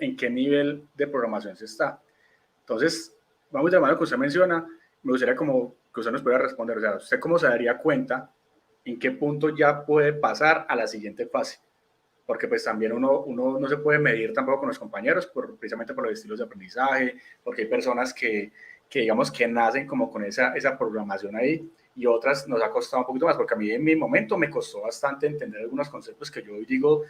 S1: en qué nivel de programación se está. Entonces, vamos de la mano que usted menciona, me gustaría como que usted nos pueda responder, o sea, ¿usted cómo se daría cuenta en qué punto ya puede pasar a la siguiente fase? Porque pues también uno no se puede medir tampoco con los compañeros precisamente por los estilos de aprendizaje, porque hay personas que digamos que nacen como con esa programación ahí y otras nos ha costado un poquito más, porque a mí en mi momento me costó bastante entender algunos conceptos que yo hoy digo,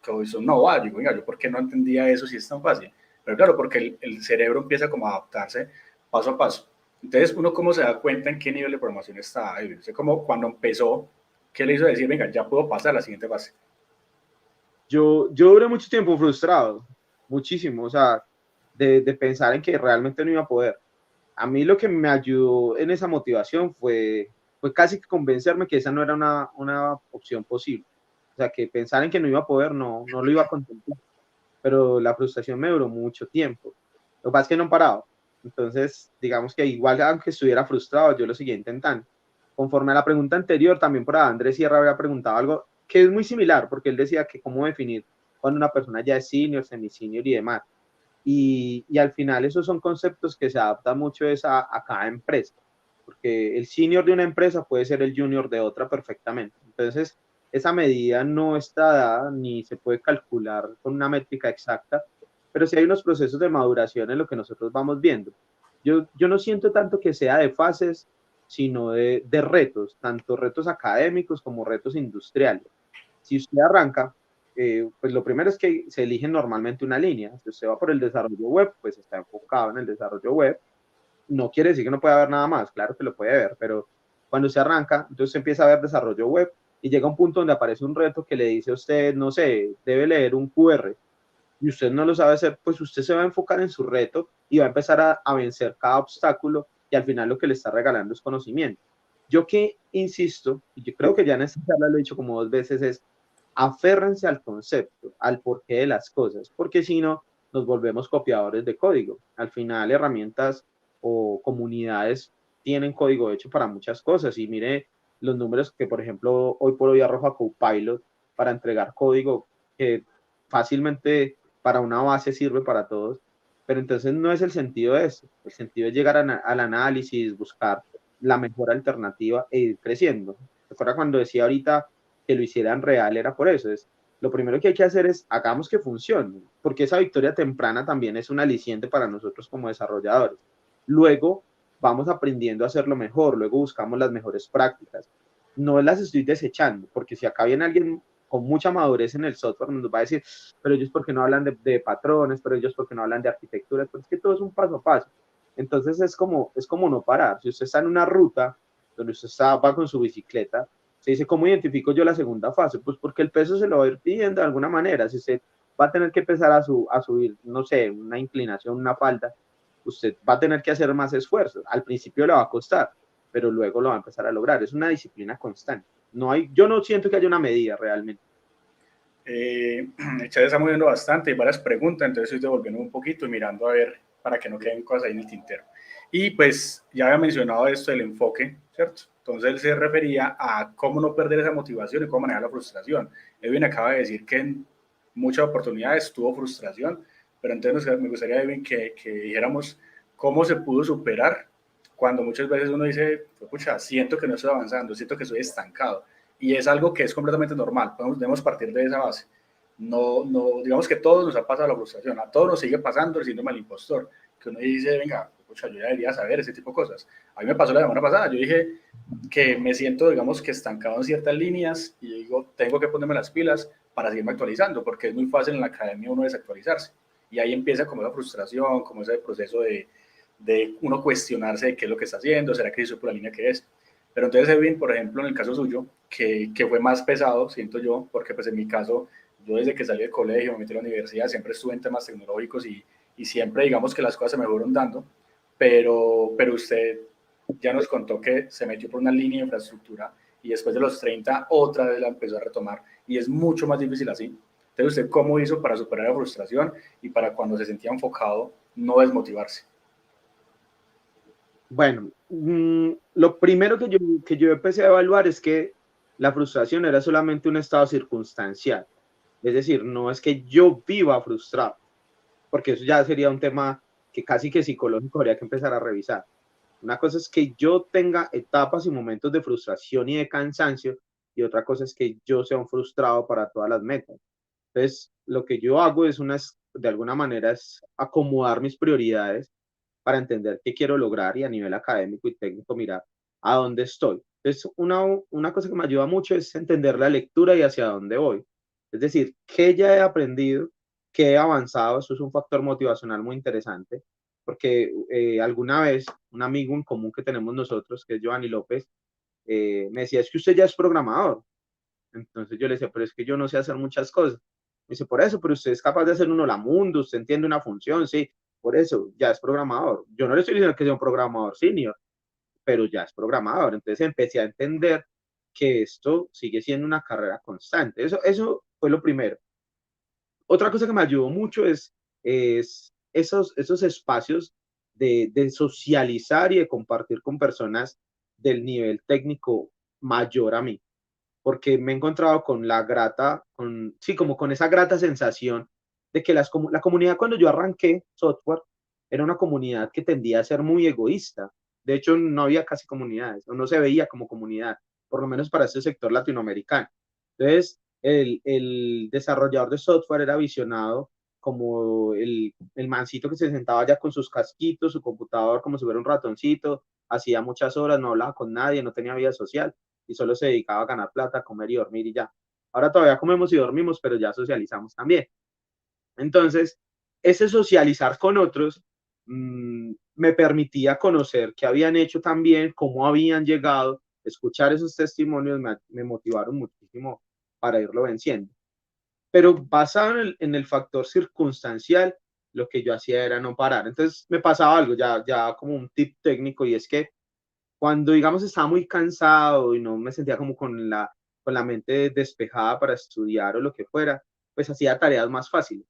S1: que hoy son no, digo, venga, yo por qué no entendía eso si es tan fácil. Pero claro, porque el cerebro empieza como a adaptarse paso a paso. Entonces, uno cómo se da cuenta en qué nivel de programación está. Usted como cuando empezó, ¿qué le hizo decir, venga, ya puedo pasar a la siguiente fase?
S2: Yo duré mucho tiempo frustrado, muchísimo, o sea, de pensar en que realmente no iba a poder. A mí lo que me ayudó en esa motivación fue casi que convencerme que esa no era una opción posible. O sea, que pensar en que no iba a poder, no lo iba a contemplar. Pero la frustración me duró mucho tiempo. Lo que pasa es que no he parado. Entonces, digamos que igual, aunque estuviera frustrado, yo lo seguía intentando. Conforme a la pregunta anterior, también por Andrés Sierra había preguntado algo que es muy similar, porque él decía que cómo definir cuando una persona ya es senior, semi-senior y demás. Y al final esos son conceptos que se adaptan mucho a cada empresa, porque el senior de una empresa puede ser el junior de otra perfectamente. Entonces, esa medida no está dada ni se puede calcular con una métrica exacta, pero sí hay unos procesos de maduración en lo que nosotros vamos viendo. Yo no siento tanto que sea de fases, sino de retos, tanto retos académicos como retos industriales. Si usted arranca, pues lo primero es que se elige normalmente una línea. Si usted va por el desarrollo web, pues está enfocado en el desarrollo web. No quiere decir que no pueda haber nada más, claro que lo puede ver, pero cuando se arranca, entonces empieza a ver desarrollo web y llega un punto donde aparece un reto que le dice a usted, no sé, debe leer un QR y usted no lo sabe hacer, pues usted se va a enfocar en su reto y va a empezar a vencer cada obstáculo y al final lo que le está regalando es conocimiento. Yo que insisto, y yo creo que ya en esta charla lo he dicho como 2 veces, es aférrense al concepto, al porqué de las cosas, porque si no, nos volvemos copiadores de código. Al final, herramientas o comunidades tienen código hecho para muchas cosas y mire los números que, por ejemplo, hoy por hoy arroja Copilot para entregar código que fácilmente para una base sirve para todos, pero entonces no es el sentido de eso. El sentido es llegar al análisis, buscar la mejor alternativa e ir creciendo. Recuerda cuando decía ahorita que lo hicieran real, era por eso. Lo primero que hay que hacer es hagamos que funcione, porque esa victoria temprana también es un aliciente para nosotros como desarrolladores. Luego vamos aprendiendo a hacerlo mejor, luego buscamos las mejores prácticas. No las estoy desechando, porque si acá viene alguien con mucha madurez en el software, nos va a decir, pero ellos porque no hablan de patrones, pero ellos porque no hablan de arquitectura, pues es que todo es un paso a paso. Entonces es como no parar. Si usted está en una ruta donde usted va con su bicicleta, se dice, ¿cómo identifico yo la segunda fase? Pues porque el peso se lo va a ir pidiendo de alguna manera. Si usted va a tener que empezar a subir, no sé, una inclinación, una falda, usted va a tener que hacer más esfuerzos. Al principio le va a costar, pero luego lo va a empezar a lograr. Es una disciplina constante. Yo no siento que haya una medida realmente.
S1: Chávez está moviendo bastante y varias preguntas, entonces estoy devolviendo un poquito y mirando a ver para que no queden cosas ahí en el tintero. Y pues ya había mencionado esto del enfoque, ¿cierto? Entonces él se refería a cómo no perder esa motivación y cómo manejar la frustración. Edwin acaba de decir que en muchas oportunidades tuvo frustración, pero entonces me gustaría, Edwin, que dijéramos cómo se pudo superar cuando muchas veces uno dice, pucha, siento que no estoy avanzando, siento que estoy estancado. Y es algo que es completamente normal, debemos partir de esa base. Digamos que a todos nos ha pasado la frustración, a todos nos sigue pasando el síndrome del impostor, que uno dice, venga, pucha, yo ya debería saber ese tipo de cosas. A mí me pasó la semana pasada, yo dije que me siento, digamos, que estancado en ciertas líneas y digo, tengo que ponerme las pilas para seguirme actualizando, porque es muy fácil en la academia uno desactualizarse. Y ahí empieza como esa frustración, como ese proceso de uno cuestionarse de qué es lo que está haciendo, será que hizo por la línea que es. Pero entonces, Edwin, por ejemplo, en el caso suyo, que fue más pesado, siento yo, porque pues en mi caso, yo desde que salí del colegio, me metí a la universidad, siempre estuve en temas tecnológicos y siempre digamos que las cosas se me fueron dando, pero usted ya nos contó que se metió por una línea de infraestructura y después de los 30 otra vez la empezó a retomar y es mucho más difícil así. Entonces, ¿usted cómo hizo para superar la frustración y para cuando se sentía enfocado no desmotivarse?
S2: Bueno, lo primero que yo empecé a evaluar es que la frustración era solamente un estado circunstancial. Es decir, no es que yo viva frustrado, porque eso ya sería un tema que casi que psicológico habría que empezar a revisar. Una cosa es que yo tenga etapas y momentos de frustración y de cansancio, y otra cosa es que yo sea un frustrado para todas las metas. Entonces, lo que yo hago es de alguna manera, es acomodar mis prioridades para entender qué quiero lograr y a nivel académico y técnico mirar a dónde estoy. Entonces, una cosa que me ayuda mucho es entender la lectura y hacia dónde voy. Es decir, qué ya he aprendido, qué he avanzado. Eso es un factor motivacional muy interesante, porque alguna vez un amigo en común que tenemos nosotros, que es Giovanni López, me decía, es que usted ya es programador. Entonces yo le decía, pero es que yo no sé hacer muchas cosas. Me dice, por eso, pero usted es capaz de hacer un mundo, usted entiende una función, sí, por eso, ya es programador. Yo no le estoy diciendo que sea un programador senior, pero ya es programador. Entonces empecé a entender que esto sigue siendo una carrera constante. Eso fue lo primero. Otra cosa que me ayudó mucho es esos espacios de socializar y de compartir con personas del nivel técnico mayor a mí, porque me he encontrado con sí, como con esa grata sensación de que la comunidad cuando yo arranqué software era una comunidad que tendía a ser muy egoísta. De hecho, no había casi comunidades, o no se veía como comunidad, por lo menos para este sector latinoamericano. Entonces, el desarrollador de software era visionado como el mancito que se sentaba ya con sus casquitos, su computador como si fuera un ratoncito, hacía muchas horas, no hablaba con nadie, no tenía vida social y solo se dedicaba a ganar plata, a comer y dormir y ya. Ahora todavía comemos y dormimos, pero ya socializamos también. Entonces, ese socializar con otros me permitía conocer qué habían hecho también, cómo habían llegado, escuchar esos testimonios me motivaron muchísimo para irlo venciendo. Pero basado en el factor circunstancial, lo que yo hacía era no parar. Entonces me pasaba algo, ya como un tip técnico, y es que cuando, digamos, estaba muy cansado y no me sentía como con la mente despejada para estudiar o lo que fuera, pues hacía tareas más fáciles.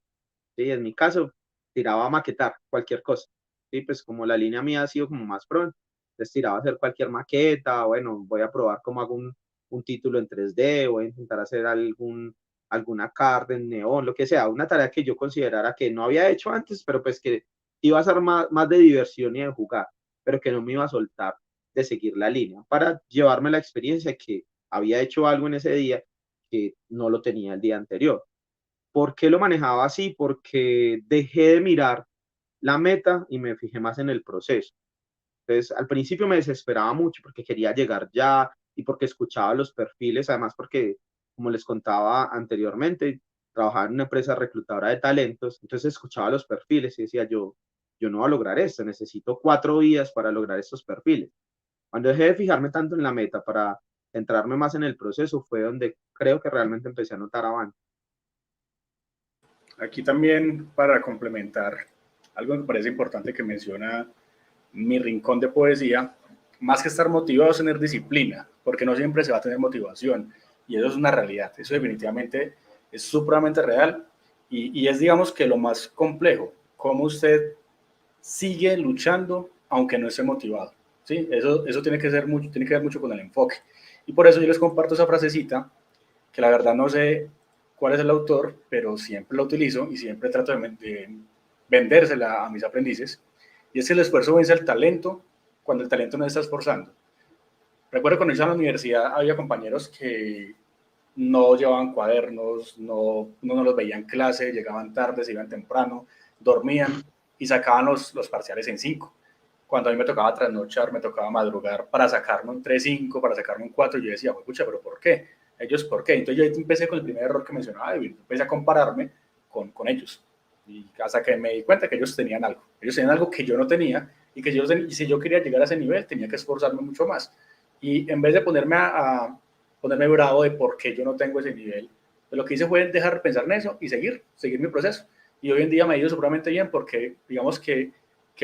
S2: ¿Sí? En mi caso, tiraba a maquetar cualquier cosa. ¿Sí? Pues como la línea mía ha sido como más pro, entonces tiraba a hacer cualquier maqueta. Bueno, voy a probar cómo hago un título en 3D, voy a intentar hacer alguna carta en neón, lo que sea, una tarea que yo considerara que no había hecho antes, pero pues que iba a ser más de diversión y de jugar, pero que no me iba a soltar de seguir la línea, para llevarme la experiencia que había hecho algo en ese día que no lo tenía el día anterior. ¿Por qué lo manejaba así? Porque dejé de mirar la meta y me fijé más en el proceso. Entonces, al principio me desesperaba mucho porque quería llegar ya y porque escuchaba los perfiles, además porque, como les contaba anteriormente, trabajaba en una empresa reclutadora de talentos, entonces escuchaba los perfiles y decía yo no voy a lograr esto, necesito 4 días para lograr estos perfiles. Cuando dejé de fijarme tanto en la meta para centrarme más en el proceso, fue donde creo que realmente empecé a notar avance.
S1: Aquí también, para complementar, algo que me parece importante que menciona mi rincón de poesía, más que estar motivado es tener disciplina, porque no siempre se va a tener motivación, y eso es una realidad, eso definitivamente es supremamente real, y es, digamos, que lo más complejo, cómo usted sigue luchando aunque no esté motivado, ¿sí? Eso tiene que ver mucho con el enfoque, y por eso yo les comparto esa frasecita, que la verdad no sé cuál es el autor, pero siempre lo utilizo y siempre trato de vendérsela a mis aprendices, y es que el esfuerzo vence al talento cuando el talento no se está esforzando. Recuerdo cuando yo estaba en la universidad había compañeros que no llevaban cuadernos, uno no los veía en clase, llegaban tarde, se iban temprano, dormían y sacaban los parciales en 5. Cuando a mí me tocaba trasnochar, me tocaba madrugar para sacarme un 3,5, para sacarme un 4, yo decía, pucha, pero ¿por qué? Ellos, ¿por qué? Entonces yo empecé con el primer error que mencionaba David, empecé a compararme con ellos. Y hasta que me di cuenta que ellos tenían algo. Ellos tenían algo que yo no tenía y que si yo quería llegar a ese nivel tenía que esforzarme mucho más. Y en vez de ponerme bravo de por qué yo no tengo ese nivel, pues lo que hice fue dejar de pensar en eso y seguir mi proceso. Y hoy en día me ha ido seguramente bien porque digamos que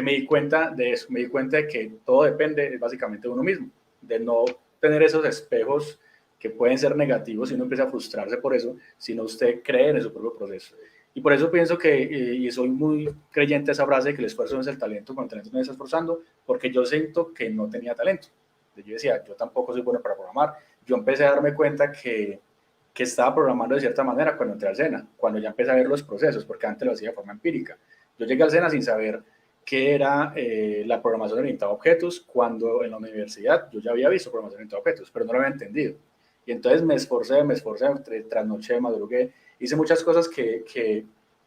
S1: me di cuenta de eso, me di cuenta de que todo depende básicamente de uno mismo, de no tener esos espejos que pueden ser negativos si uno empieza a frustrarse por eso, sino usted cree en su propio proceso. Y por eso pienso que, y soy muy creyente de esa frase, que el esfuerzo no es el talento, cuando el talento no se está esforzando, porque yo siento que no tenía talento. Yo decía, yo tampoco soy bueno para programar. Yo empecé a darme cuenta que estaba programando de cierta manera cuando entré al SENA, cuando ya empecé a ver los procesos, porque antes lo hacía de forma empírica. Yo llegué al SENA sin saber qué era la programación orientada a objetos, cuando en la universidad yo ya había visto programación orientada a objetos, pero no lo había entendido. Y entonces me esforcé, trasnoché, madrugué, hice muchas cosas que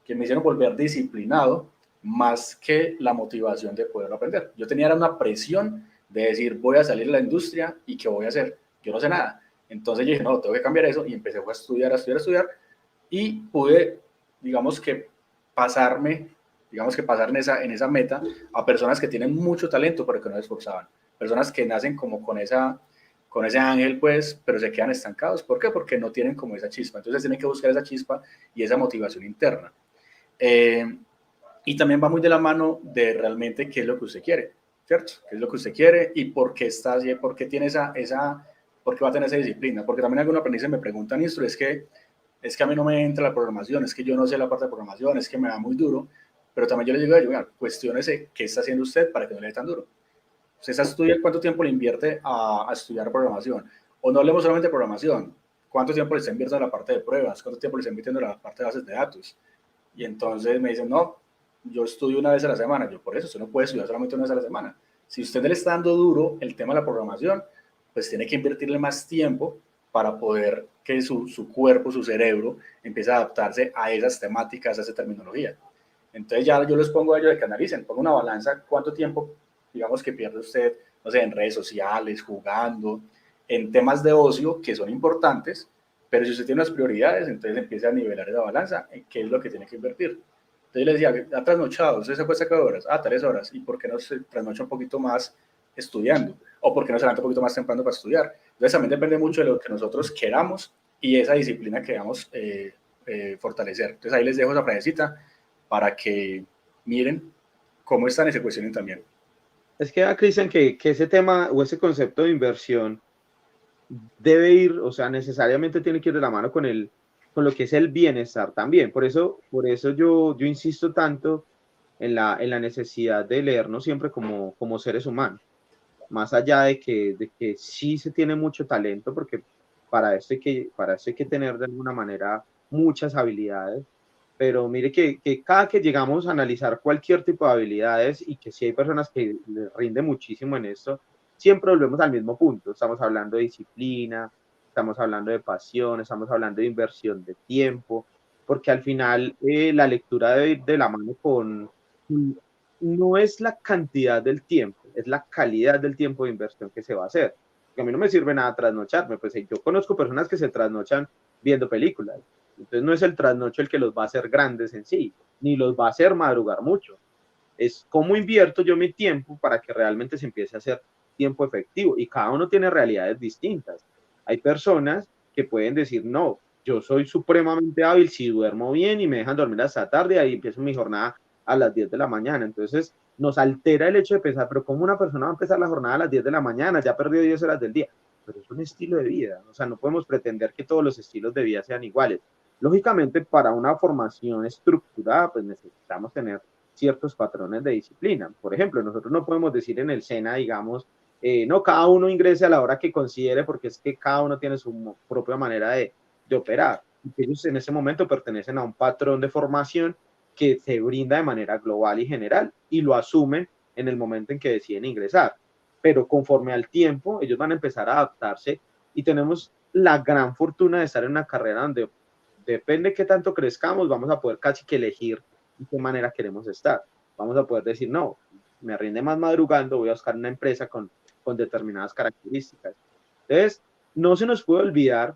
S1: me hicieron volver disciplinado, más que la motivación de poder aprender. Yo tenía una presión de decir, voy a salir a la industria y qué voy a hacer. Yo no sé nada. Entonces yo dije, no, tengo que cambiar eso y empecé a estudiar, a estudiar, a estudiar y pude, digamos que, pasarme, pasar en esa meta a personas que tienen mucho talento pero que no se esforzaban. Personas que nacen como con ese ángel, pues, pero se quedan estancados. ¿Por qué? Porque no tienen como esa chispa. Entonces tienen que buscar esa chispa y esa motivación interna. Eh, y también va muy de la mano de realmente qué es lo que usted quiere, ¿cierto? ¿Qué es lo que usted quiere y por qué está así, por qué tiene por qué va a tener esa disciplina? Porque también algunos aprendices me preguntan esto, es que a mí no me entra la programación, es que yo no sé la parte de programación, es que me da muy duro, pero también yo les digo a ellos, mira, cuestiónese qué está haciendo usted para que no le dé tan duro. Usted está estudiando, ¿cuánto tiempo le invierte a estudiar programación? O no hablemos solamente de programación, ¿cuánto tiempo le está invirtiendo en la parte de pruebas? ¿Cuánto tiempo le está invirtiendo en la parte de bases de datos? Y entonces me dicen, no, yo estudio una vez a la semana. Yo, por eso, usted no puede estudiar solamente una vez a la semana. Si usted le está dando duro el tema de la programación, pues tiene que invertirle más tiempo para poder que su cuerpo, su cerebro, empiece a adaptarse a esas temáticas, a esa terminología. Entonces ya yo les pongo a ellos de que analicen, pongo una balanza, cuánto tiempo, digamos, que pierde usted, no sé, en redes sociales, jugando, en temas de ocio que son importantes, pero si usted tiene unas prioridades, entonces empieza a nivelar esa balanza en qué es lo que tiene que invertir. Entonces le decía, ha trasnochado, usted se acuesta cada horas, 3 horas, ¿y por qué no se trasnocha un poquito más estudiando? ¿O por qué no se levanta un poquito más temprano para estudiar? Entonces también depende mucho de lo que nosotros queramos y esa disciplina que vamos fortalecer. Entonces ahí les dejo esa frasecita para que miren cómo están y se cuestionen también.
S2: Es que, Cristian, que ese tema o ese concepto de inversión debe ir, o sea, necesariamente tiene que ir de la mano con lo que es el bienestar también. Por eso yo insisto tanto en la necesidad de leernos siempre como seres humanos, más allá de que sí se tiene mucho talento, porque para eso hay que tener de alguna manera muchas habilidades, pero mire que cada que llegamos a analizar cualquier tipo de habilidades y que si hay personas que les rinde muchísimo en esto, siempre volvemos al mismo punto. Estamos hablando de disciplina, estamos hablando de pasión, estamos hablando de inversión de tiempo, porque al final la lectura debe ir de la mano con, no es la cantidad del tiempo, es la calidad del tiempo de inversión que se va a hacer. Porque a mí no me sirve nada trasnocharme, pues yo conozco personas que se trasnochan viendo películas. Entonces no es el trasnocho el que los va a hacer grandes en sí, ni los va a hacer madrugar mucho. Es cómo invierto yo mi tiempo para que realmente se empiece a hacer tiempo efectivo. Y cada uno tiene realidades distintas. Hay personas que pueden decir, no, yo soy supremamente hábil si duermo bien y me dejan dormir hasta tarde, ahí empiezo mi jornada a las 10 de la mañana. Entonces nos altera el hecho de pensar, pero ¿cómo una persona va a empezar la jornada a las 10 de la mañana? Ya perdió 10 horas del día. Pero es un estilo de vida. O sea, no podemos pretender que todos los estilos de vida sean iguales. Lógicamente, para una formación estructurada, pues necesitamos tener ciertos patrones de disciplina. Por ejemplo, nosotros no podemos decir en el SENA, digamos, no, cada uno ingrese a la hora que considere, porque es que cada uno tiene su propia manera de operar. Y ellos en ese momento pertenecen a un patrón de formación que se brinda de manera global y general y lo asumen en el momento en que deciden ingresar. Pero conforme al tiempo, ellos van a empezar a adaptarse y tenemos la gran fortuna de estar en una carrera donde depende de qué tanto crezcamos, vamos a poder casi que elegir de qué manera queremos estar. Vamos a poder decir, no, me rinde más madrugando, voy a buscar una empresa con determinadas características. Entonces, no se nos puede olvidar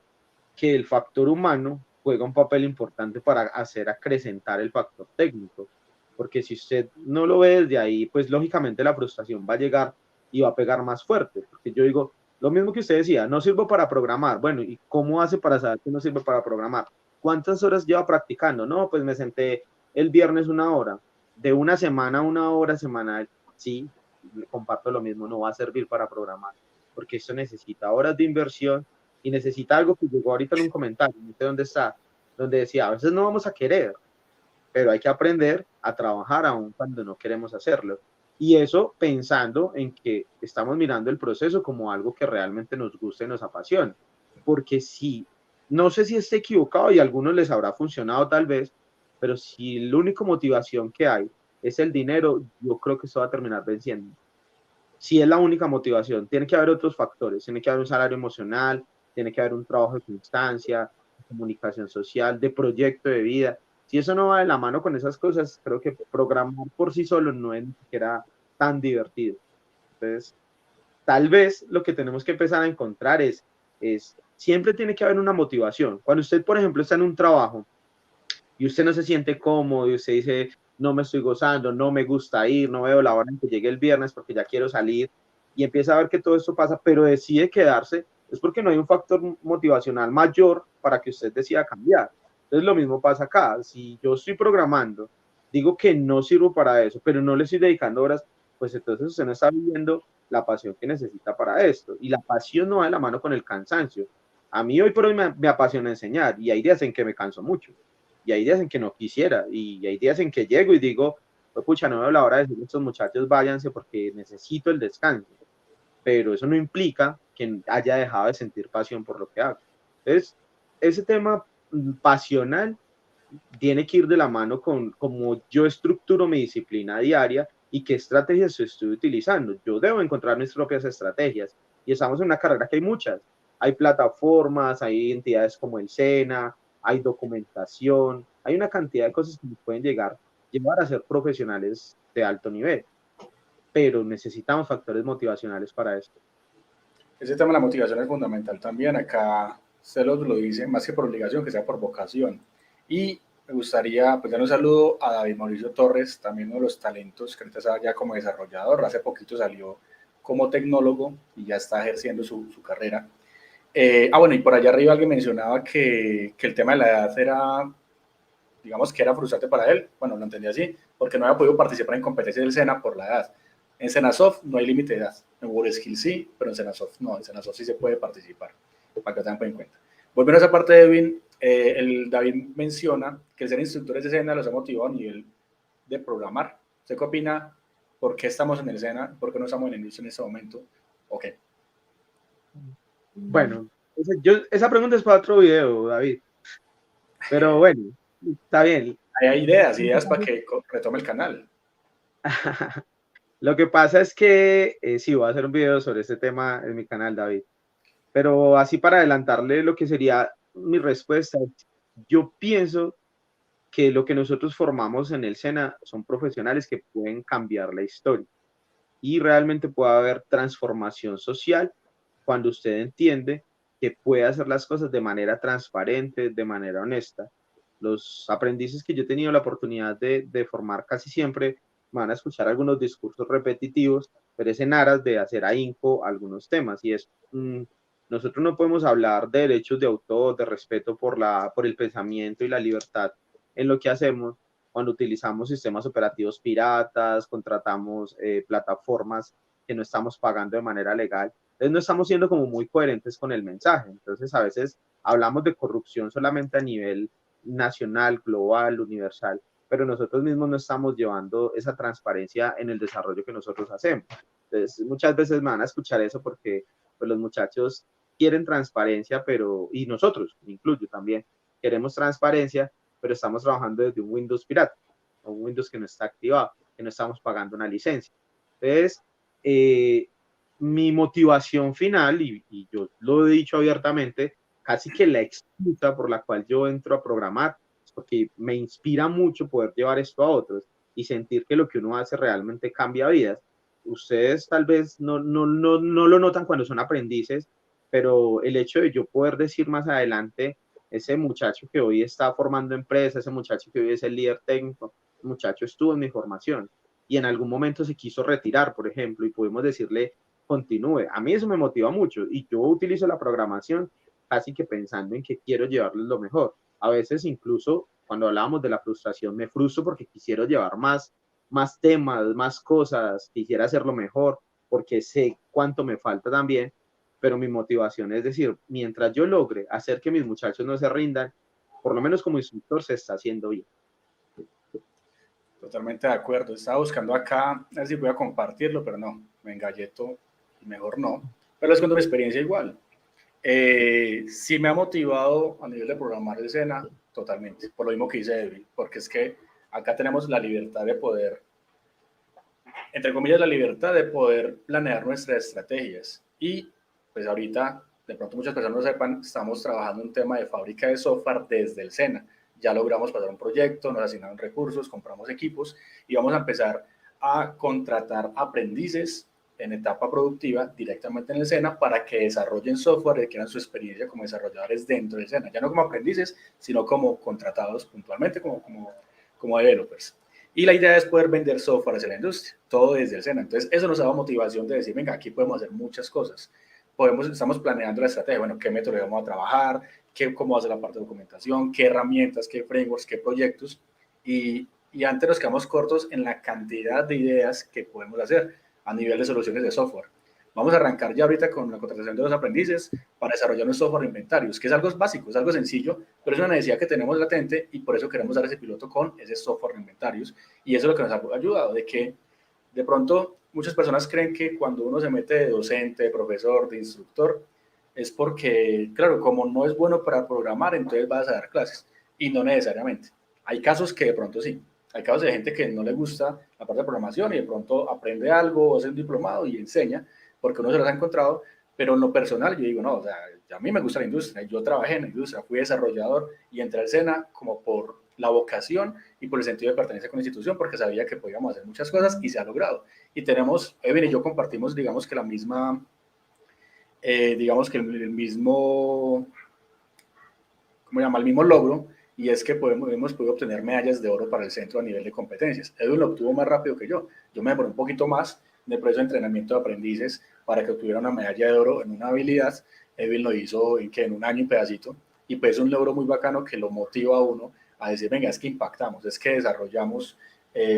S2: que el factor humano juega un papel importante para hacer acrecentar el factor técnico, porque si usted no lo ve desde ahí, pues lógicamente la frustración va a llegar y va a pegar más fuerte, porque yo digo, lo mismo que usted decía, no sirvo para programar, bueno, ¿y cómo hace para saber que no sirve para programar? ¿Cuántas horas lleva practicando? No, pues me senté el viernes una hora, de una semana a una hora semanal, sí, comparto lo mismo, no va a servir para programar, porque esto necesita horas de inversión y necesita algo que llegó ahorita en un comentario, no sé dónde está, donde decía, a veces no vamos a querer, pero hay que aprender a trabajar aún cuando no queremos hacerlo. Y eso pensando en que estamos mirando el proceso como algo que realmente nos gusta y nos apasiona. Porque si, no sé si esté equivocado y a algunos les habrá funcionado tal vez, pero si la única motivación que hay es el dinero, yo creo que eso va a terminar venciendo. Si es la única motivación, tiene que haber otros factores, tiene que haber un salario emocional, tiene que haber un trabajo de constancia, de comunicación social, de proyecto de vida. Si eso no va de la mano con esas cosas, creo que programar por sí solo no es ni siquiera tan divertido. Entonces, tal vez lo que tenemos que empezar a encontrar es siempre tiene que haber una motivación. Cuando usted, por ejemplo, está en un trabajo y usted no se siente cómodo y usted dice, no me estoy gozando, no me gusta ir, no veo la hora en que llegue el viernes porque ya quiero salir y empieza a ver que todo esto pasa, pero decide quedarse, es porque no hay un factor motivacional mayor para que usted decida cambiar. Entonces lo mismo pasa acá, si yo estoy programando, digo que no sirvo para eso, pero no le estoy dedicando horas, pues entonces usted no está viviendo la pasión que necesita para esto. Y la pasión no va de la mano con el cansancio. A mí hoy por hoy me apasiona enseñar y hay días en que me canso mucho y hay días en que no quisiera, y hay días en que llego y digo, pues pucha, no veo la hora de decirle a estos muchachos váyanse porque necesito el descanso, pero eso no implica que haya dejado de sentir pasión por lo que hago. Entonces, ese tema pasional tiene que ir de la mano con cómo yo estructuro mi disciplina diaria y qué estrategias estoy utilizando. Yo debo encontrar mis propias estrategias y estamos en una carrera que hay muchas. Hay plataformas, hay entidades como el SENA, hay documentación, hay una cantidad de cosas que nos pueden llevar a ser profesionales de alto nivel, pero necesitamos factores motivacionales para esto.
S1: Ese tema de la motivación es fundamental también. Acá Celos lo dice, más que por obligación, que sea por vocación. Y me gustaría pues, dar un saludo a David Mauricio Torres, también uno de los talentos que ahorita está ya como desarrollador. Hace poquito salió como tecnólogo y ya está ejerciendo su carrera. Bueno, y por allá arriba alguien mencionaba que el tema de la edad era, digamos que era frustrante para él. Bueno, lo entendí así, porque no había podido participar en competencias del SENA por la edad. En Senasoft no hay límite de edad. En WorldSkills sí, pero en Senasoft no. En Senasoft sí se puede participar, para que tengan en cuenta. Volviendo a esa parte de Edwin, el David menciona que el ser instructores de SENA los ha motivado a nivel de programar. ¿Usted qué opina? ¿Por qué estamos en el SENA? ¿Por qué no estamos en el inicio en este momento? Ok.
S2: Bueno, esa pregunta es para otro video, David. Pero bueno, está bien.
S1: Hay ideas para que retome el canal.
S2: Lo que pasa es que sí, voy a hacer un video sobre este tema en mi canal, David. Pero así para adelantarle lo que sería mi respuesta, yo pienso que lo que nosotros formamos en el SENA son profesionales que pueden cambiar la historia y realmente puede haber transformación social cuando usted entiende que puede hacer las cosas de manera transparente, de manera honesta. Los aprendices que yo he tenido la oportunidad de formar casi siempre van a escuchar algunos discursos repetitivos, pero es en aras de hacer ahínco algunos temas y es, nosotros no podemos hablar de derechos de autor, de respeto por el pensamiento y la libertad en lo que hacemos cuando utilizamos sistemas operativos piratas, contratamos plataformas que no estamos pagando de manera legal. Entonces no estamos siendo como muy coherentes con el mensaje. Entonces a veces hablamos de corrupción solamente a nivel nacional, global, universal, pero nosotros mismos no estamos llevando esa transparencia en el desarrollo que nosotros hacemos. Entonces muchas veces me van a escuchar eso porque pues, los muchachos quieren transparencia, pero, y nosotros, me incluyo también, queremos transparencia, pero estamos trabajando desde un Windows pirata, o un Windows que no está activado, que no estamos pagando una licencia. Entonces, mi motivación final, y yo lo he dicho abiertamente, casi que la excusa por la cual yo entro a programar, es porque me inspira mucho poder llevar esto a otros y sentir que lo que uno hace realmente cambia vidas. Ustedes tal vez no lo notan cuando son aprendices, pero el hecho de yo poder decir más adelante, ese muchacho que hoy está formando empresas, ese muchacho que hoy es el líder técnico, el muchacho estuvo en mi formación y en algún momento se quiso retirar, por ejemplo, y pudimos decirle, continúe. A mí eso me motiva mucho y yo utilizo la programación casi que pensando en que quiero llevarles lo mejor. A veces incluso cuando hablábamos de la frustración me frustro porque quisiera llevar más temas, más cosas, quisiera hacerlo mejor porque sé cuánto me falta también, pero mi motivación es decir, mientras yo logre hacer que mis muchachos no se rindan, por lo menos como instructor se está haciendo bien.
S1: Totalmente de acuerdo. Estaba buscando acá, a ver si voy a compartirlo, pero no, me engalleto y mejor no. Pero les cuento mi experiencia igual. Sí me ha motivado a nivel de programar escena, totalmente, por lo mismo que dice Evil, porque es que acá tenemos la libertad de poder, entre comillas, la libertad de poder planear nuestras estrategias. Y pues ahorita, de pronto muchas personas no sepan, estamos trabajando un tema de fábrica de software desde el SENA. Ya logramos pasar un proyecto, nos asignaron recursos, compramos equipos y vamos a empezar a contratar aprendices en etapa productiva directamente en el SENA para que desarrollen software y adquieran su experiencia como desarrolladores dentro del SENA, ya no como aprendices, sino como contratados puntualmente como developers. Y la idea es poder vender software hacia la industria, todo desde el SENA. Entonces, eso nos da motivación de decir, venga, aquí podemos hacer muchas cosas. Estamos planeando la estrategia, bueno, qué método vamos a trabajar, cómo hacer la parte de documentación, qué herramientas, qué frameworks, qué proyectos. Y antes nos quedamos cortos en la cantidad de ideas que podemos hacer a nivel de soluciones de software. Vamos a arrancar ya ahorita con la contratación de los aprendices para desarrollar un software de inventarios, que es algo básico, es algo sencillo, pero es una necesidad que tenemos latente y por eso queremos dar ese piloto con ese software de inventarios. Y eso es lo que nos ha ayudado, de que de pronto muchas personas creen que cuando uno se mete de docente, de profesor, de instructor, es porque, claro, como no es bueno para programar, entonces vas a dar clases. Y no necesariamente. Hay casos que de pronto sí. Hay casos de gente que no le gusta la parte de programación y de pronto aprende algo o hace un diplomado y enseña, porque uno se los ha encontrado, pero en lo personal yo digo, no, o sea, a mí me gusta la industria, yo trabajé en la industria, fui desarrollador y entré al SENA como por la vocación y por el sentido de pertenencia con la institución, porque sabía que podíamos hacer muchas cosas y se ha logrado. Y tenemos, Evan y yo compartimos, digamos que la misma, digamos que el mismo, ¿cómo llama? El mismo logro, y es que hemos podido obtener medallas de oro para el centro a nivel de competencias. Edwin lo obtuvo más rápido que yo me demoré un poquito más en el proceso de entrenamiento de aprendices para que obtuviera una medalla de oro en una habilidad. Edwin lo hizo en un año y pedacito, y pues es un logro muy bacano que lo motiva a uno a decir, venga, es que impactamos, es que desarrollamos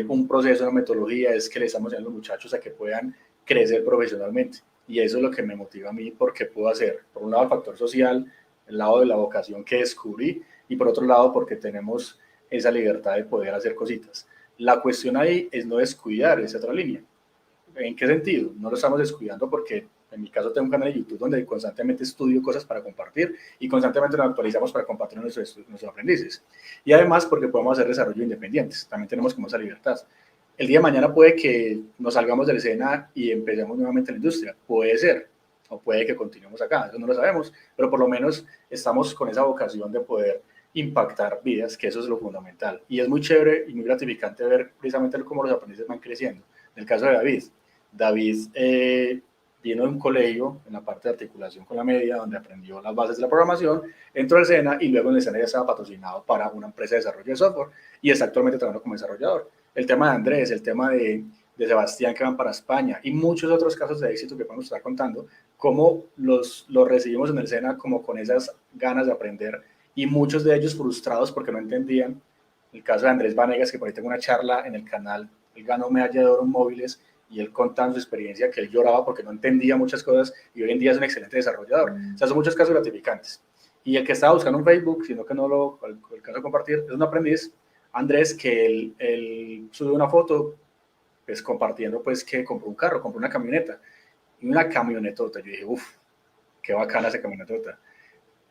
S1: un proceso, una metodología, es que le estamos enseñando a los muchachos a que puedan crecer profesionalmente. Y eso es lo que me motiva a mí porque puedo hacer, por un lado, el factor social, el lado de la vocación que descubrí y por otro lado porque tenemos esa libertad de poder hacer cositas. La cuestión ahí es no descuidar esa otra línea. ¿En qué sentido? No lo estamos descuidando porque En mi caso tengo un canal de YouTube donde constantemente estudio cosas para compartir y constantemente nos actualizamos para compartir nuestros aprendices. Y además porque podemos hacer desarrollo independientes, también tenemos como esa libertad. El día de mañana puede que nos salgamos de la escena y empecemos nuevamente en la industria, puede ser, o puede que continuemos acá, eso no lo sabemos, pero por lo menos estamos con esa vocación de poder impactar vidas, que eso es lo fundamental. Y es muy chévere y muy gratificante ver precisamente cómo los aprendices van creciendo. En el caso de David vino de un colegio en la parte de articulación con la media, donde aprendió las bases de la programación, entró al SENA y luego en el SENA ya estaba patrocinado para una empresa de desarrollo de software y está actualmente trabajando como desarrollador. El tema de Andrés, el tema de Sebastián que van para España y muchos otros casos de éxito que podemos estar contando, cómo los recibimos en el SENA como con esas ganas de aprender y muchos de ellos frustrados porque no entendían. El caso de Andrés Vanegas, que por ahí tengo una charla en el canal, él ganó medalla de oro en móviles y él contando su experiencia, que él lloraba porque no entendía muchas cosas y hoy en día es un excelente desarrollador. O sea, son muchos casos gratificantes. Y el que estaba buscando un Facebook, sino que no lo alcanzó a compartir, es un aprendiz, Andrés, que él subió una foto pues compartiendo pues que compró un carro, compró una camioneta y una camionetota. Yo dije, uff, qué bacana esa camionetota.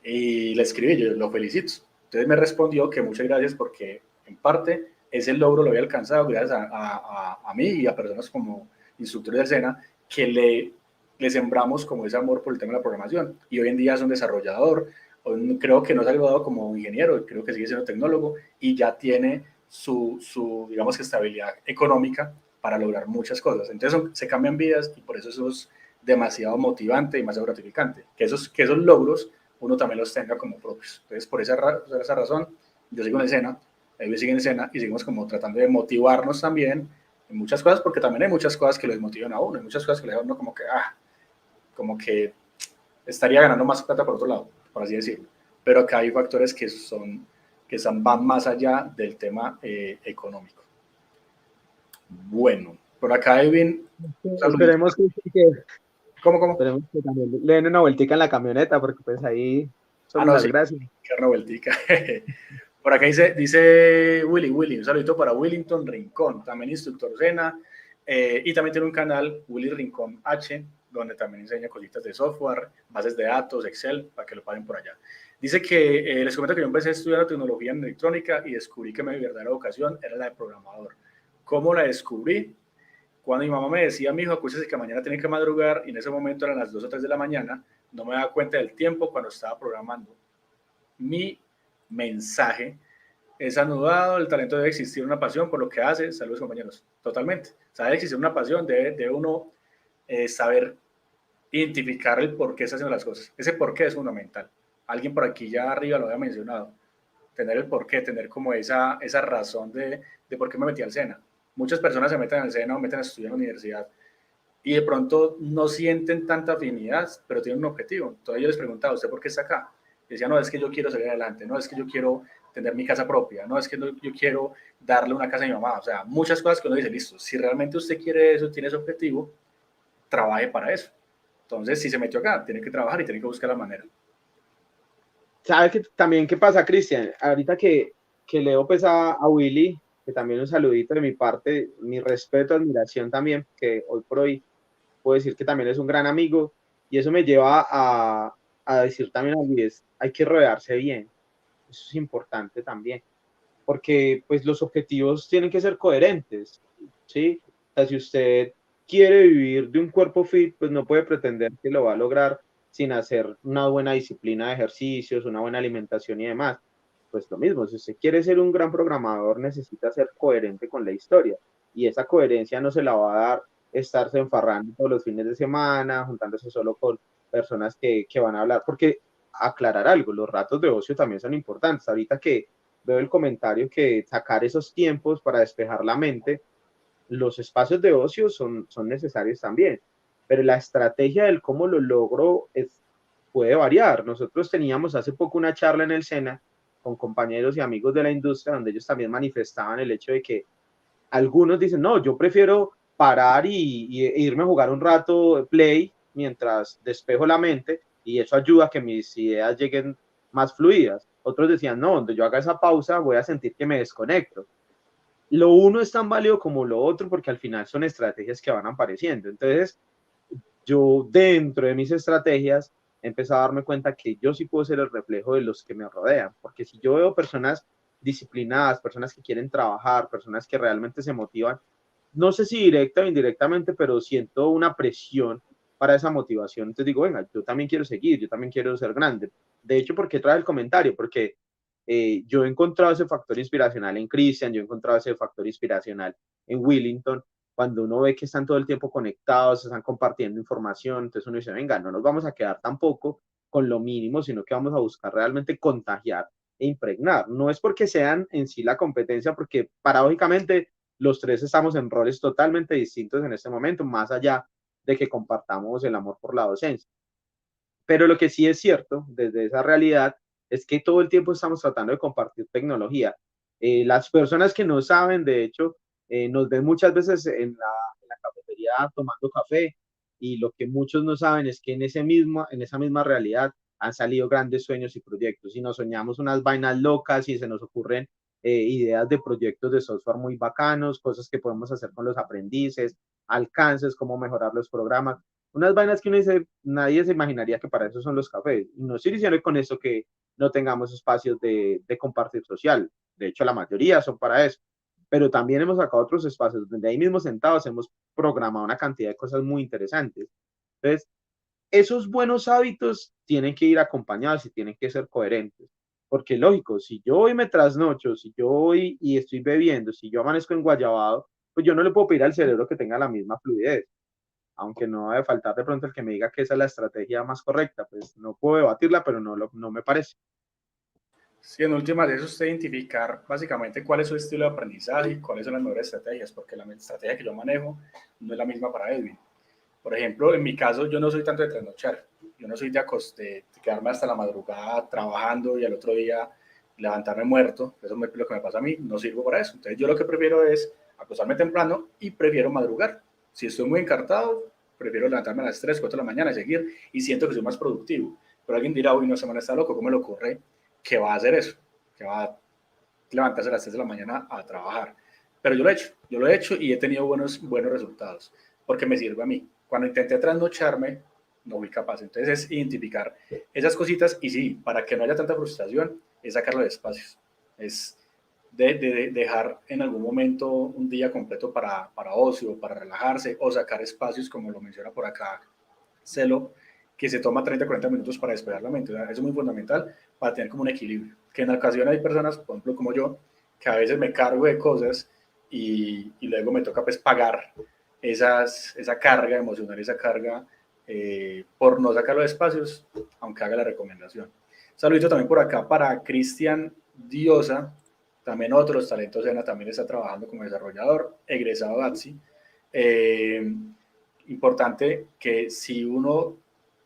S1: Y le escribí, yo lo felicito. Entonces me respondió que muchas gracias porque en parte ese logro lo había alcanzado gracias a mí y a personas como instructores del SENA que le sembramos como ese amor por el tema de la programación. Y hoy en día es un desarrollador, creo que no se ha graduado como ingeniero, creo que sigue siendo tecnólogo y ya tiene su digamos que estabilidad económica para lograr muchas cosas. Entonces se cambian vidas y por eso eso es demasiado motivante y más gratificante. Que esos logros uno también los tenga como propios. Entonces, por esa razón, yo sigo en escena, ellos siguen en escena y seguimos como tratando de motivarnos también en muchas cosas, porque también hay muchas cosas que los motivan a uno, hay muchas cosas que le dan a uno como que estaría ganando más plata por otro lado, por así decirlo. Pero acá hay factores que van más allá del tema económico. Bueno, por acá Edwin.
S2: Esperemos que
S1: ¿Cómo?
S2: Esperemos que también le den una vueltica en la camioneta, porque pues ahí son
S1: no,
S2: las
S1: sí,
S2: gracias.
S1: que una vueltica. Por acá dice Willy, un saludito para Willington Rincón, también instructor SENA, y también tiene un canal, Willy Rincón H, donde también enseña cositas de software, bases de datos, Excel, para que lo paguen por allá. Dice que les comento que yo empecé a estudiar tecnología en electrónica y descubrí que mi verdadera vocación era la de programador. ¿Cómo la descubrí? Cuando mi mamá me decía, mijo, acuérdese que mañana tiene que madrugar, y en ese momento eran las 2 o 3 de la mañana, no me daba cuenta del tiempo cuando estaba programando. Mi mensaje es anudado, el talento debe existir una pasión por lo que hace, saludos compañeros, totalmente. O sea, debe existir una pasión, debe uno saber identificar el por qué está haciendo las cosas. Ese por qué es fundamental. Alguien por aquí ya arriba lo había mencionado. Tener el por qué, tener como esa razón de por qué me metí al SENA. Muchas personas se meten al SENA o meten a estudiar en la universidad y de pronto no sienten tanta afinidad, pero tienen un objetivo. Entonces yo les preguntaba, ¿usted por qué está acá? Decía, no, es que yo quiero salir adelante, no, es que yo quiero tener mi casa propia, no, es que yo quiero darle una casa a mi mamá. O sea, muchas cosas que uno dice, listo, si realmente usted quiere eso, tiene ese objetivo, trabaje para eso. Entonces, si se metió acá, tiene que trabajar y tiene que buscar la manera.
S2: ¿Sabe que también qué pasa, Cristian? Ahorita que leo pues a Willy, que también un saludito de mi parte, mi respeto, admiración también, que hoy por hoy puedo decir que también es un gran amigo, y eso me lleva a decir también a Luis, hay que rodearse bien, eso es importante también, porque pues los objetivos tienen que ser coherentes, ¿sí? O sea, si usted quiere vivir de un cuerpo fit, pues no puede pretender que lo va a lograr sin hacer una buena disciplina de ejercicios, una buena alimentación y demás. Pues lo mismo, si usted quiere ser un gran programador, necesita ser coherente con la historia. Y esa coherencia no se la va a dar estarse enfarrando todos los fines de semana, juntándose solo con personas que van a hablar. Porque aclarar algo, los ratos de ocio también son importantes. Ahorita que veo el comentario que sacar esos tiempos para despejar la mente, los espacios de ocio son necesarios también, pero la estrategia del cómo lo logro puede variar. Nosotros teníamos hace poco una charla en el SENA con compañeros y amigos de la industria donde ellos también manifestaban el hecho de que algunos dicen, no, yo prefiero parar e irme a jugar un rato play mientras despejo la mente y eso ayuda a que mis ideas lleguen más fluidas. Otros decían, no, donde yo haga esa pausa voy a sentir que me desconecto. Lo uno es tan válido como lo otro porque al final son estrategias que van apareciendo. Entonces, yo dentro de mis estrategias he empezado a darme cuenta que yo sí puedo ser el reflejo de los que me rodean, porque si yo veo personas disciplinadas, personas que quieren trabajar, personas que realmente se motivan, no sé si directa o indirectamente, pero siento una presión para esa motivación. Entonces digo, venga, yo también quiero seguir, yo también quiero ser grande. De hecho, ¿por qué trae el comentario? Porque yo he encontrado ese factor inspiracional en Christian, yo he encontrado ese factor inspiracional en Willington, cuando uno ve que están todo el tiempo conectados, están compartiendo información, entonces uno dice, venga, no nos vamos a quedar tampoco con lo mínimo, sino que vamos a buscar realmente contagiar e impregnar. No es porque sean en sí la competencia, porque paradójicamente los tres estamos en roles totalmente distintos en este momento, más allá de que compartamos el amor por la docencia. Pero lo que sí es cierto, desde esa realidad, es que todo el tiempo estamos tratando de compartir tecnología. Las personas que no saben, de hecho, nos ven muchas veces en la cafetería tomando café, y lo que muchos no saben es que en esa misma realidad han salido grandes sueños y proyectos, y nos soñamos unas vainas locas y se nos ocurren ideas de proyectos de software muy bacanos, cosas que podemos hacer con los aprendices, alcances, cómo mejorar los programas, unas vainas que uno dice, nadie se imaginaría que para eso son los cafés. Y no estoy diciendo con eso que no tengamos espacios de compartir social. De hecho, la mayoría son para eso. Pero también hemos sacado otros espacios donde ahí mismo sentados hemos programado una cantidad de cosas muy interesantes. Entonces, esos buenos hábitos tienen que ir acompañados y tienen que ser coherentes. Porque lógico, si yo hoy me trasnocho, si yo hoy y estoy bebiendo, si yo amanezco en guayabado, pues yo no le puedo pedir al cerebro que tenga la misma fluidez, aunque no debe faltar de pronto el que me diga que esa es la estrategia más correcta, pues no puedo debatirla, pero no me parece.
S1: Sí, en últimas, eso es usted identificar básicamente cuál es su estilo de aprendizaje y cuáles son las mejores estrategias, porque la estrategia que yo manejo no es la misma para Edwin. Por ejemplo, en mi caso, yo no soy tanto de trasnochar, yo no soy de quedarme hasta la madrugada trabajando y al otro día levantarme muerto, eso es lo que me pasa a mí, no sirvo para eso. Entonces, yo lo que prefiero es acostarme temprano y prefiero madrugar. Si estoy muy encartado, prefiero levantarme a las 3, 4 de la mañana y seguir, y siento que soy más productivo. Pero alguien dirá, uy, no, semana está loco, ¿cómo le ocurre que va a hacer eso? Que va a levantarse a las 3 de la mañana a trabajar. Pero yo lo he hecho y he tenido buenos resultados, porque me sirve a mí. Cuando intenté trasnocharme, no fui capaz. Entonces es identificar esas cositas y sí, para que no haya tanta frustración, es sacarlo de espacios. Es de dejar en algún momento un día completo para ocio, para relajarse, o sacar espacios, como lo menciona por acá Celo, que se toma 30, 40 minutos para despejar la mente. O sea, eso es muy fundamental para tener como un equilibrio. Que en ocasiones hay personas, por ejemplo, como yo, que a veces me cargo de cosas y luego me toca pues pagar esa carga emocional, esa carga por no sacar los espacios, aunque haga la recomendación. Saludito también por acá para Cristian Diosa, también otros talentos Sena, también está trabajando como desarrollador, egresado de ATSI. Importante que si uno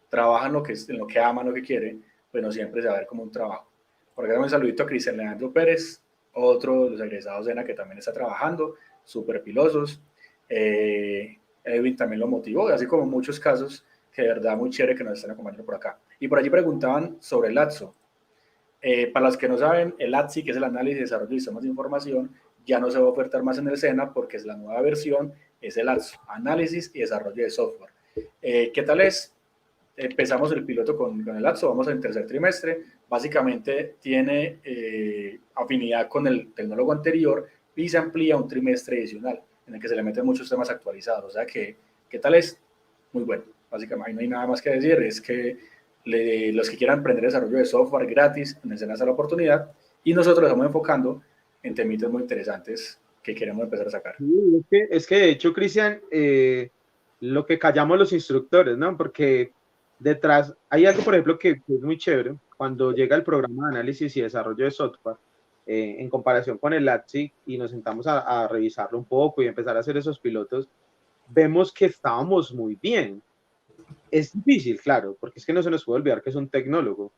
S1: trabaja en lo que ama, en lo que quiere, pues no siempre se va a ver como un trabajo. Por ejemplo, un saludito a Cristian Leandro Pérez, otro de los egresados de ENA que también está trabajando, súper pilosos. Edwin también lo motivó, así como muchos casos que de verdad muy chévere que nos están acompañando por acá. Y por allí preguntaban sobre el ATSO. Para los que no saben, el ATSI, que es el análisis y desarrollo de sistemas de información, ya no se va a ofertar más en el SENA porque es la nueva versión, es el ATSO, análisis y desarrollo de software. ¿Qué tal es? Empezamos el piloto con el ATSO, vamos al tercer trimestre, básicamente tiene afinidad con el tecnólogo anterior y se amplía un trimestre adicional en el que se le meten muchos temas actualizados, o sea que, ¿qué tal es? Muy bueno, básicamente no hay nada más que decir, es que los que quieran aprender desarrollo de software gratis, les den la oportunidad y nosotros estamos enfocando en temitas muy interesantes que queremos empezar a sacar.
S2: Sí, es que de hecho, Cristian, lo que callamos los instructores, ¿no? Porque detrás hay algo, por ejemplo, que es muy chévere. Cuando llega el programa de análisis y desarrollo de software, en comparación con el ATSI, y nos sentamos a revisarlo un poco y empezar a hacer esos pilotos, vemos que estábamos muy bien. Es difícil, claro, porque es que no se nos puede olvidar que es un tecnólogo,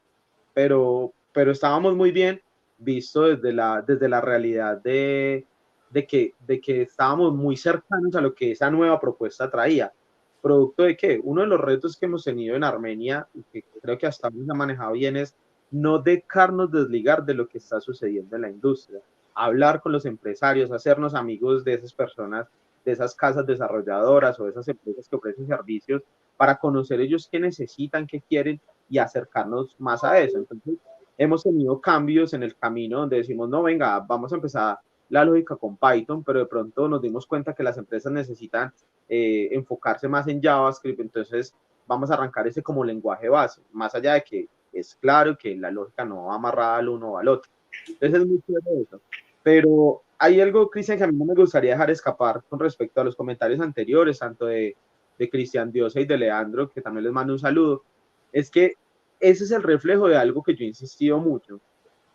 S2: pero estábamos muy bien visto desde la realidad de que estábamos muy cercanos a lo que esa nueva propuesta traía. ¿Producto de qué? Uno de los retos que hemos tenido en Armenia, y que creo que hasta ahora se ha manejado bien, es no dejarnos desligar de lo que está sucediendo en la industria. Hablar con los empresarios, hacernos amigos de esas personas, de esas casas desarrolladoras o de esas empresas que ofrecen servicios para conocer ellos qué necesitan, qué quieren y acercarnos más a eso. Entonces, hemos tenido cambios en el camino donde decimos, no, venga, vamos a empezar la lógica con Python, pero de pronto nos dimos cuenta que las empresas necesitan enfocarse más en JavaScript, entonces vamos a arrancar ese como lenguaje base, más allá de que es claro que la lógica no va amarrada al uno o al otro. Entonces es muy chévere eso. Pero hay algo, Cristian, que a mí no me gustaría dejar escapar con respecto a los comentarios anteriores, tanto de Cristian Diosa y de Leandro, que también les mando un saludo, es que ese es el reflejo de algo que yo he insistido mucho.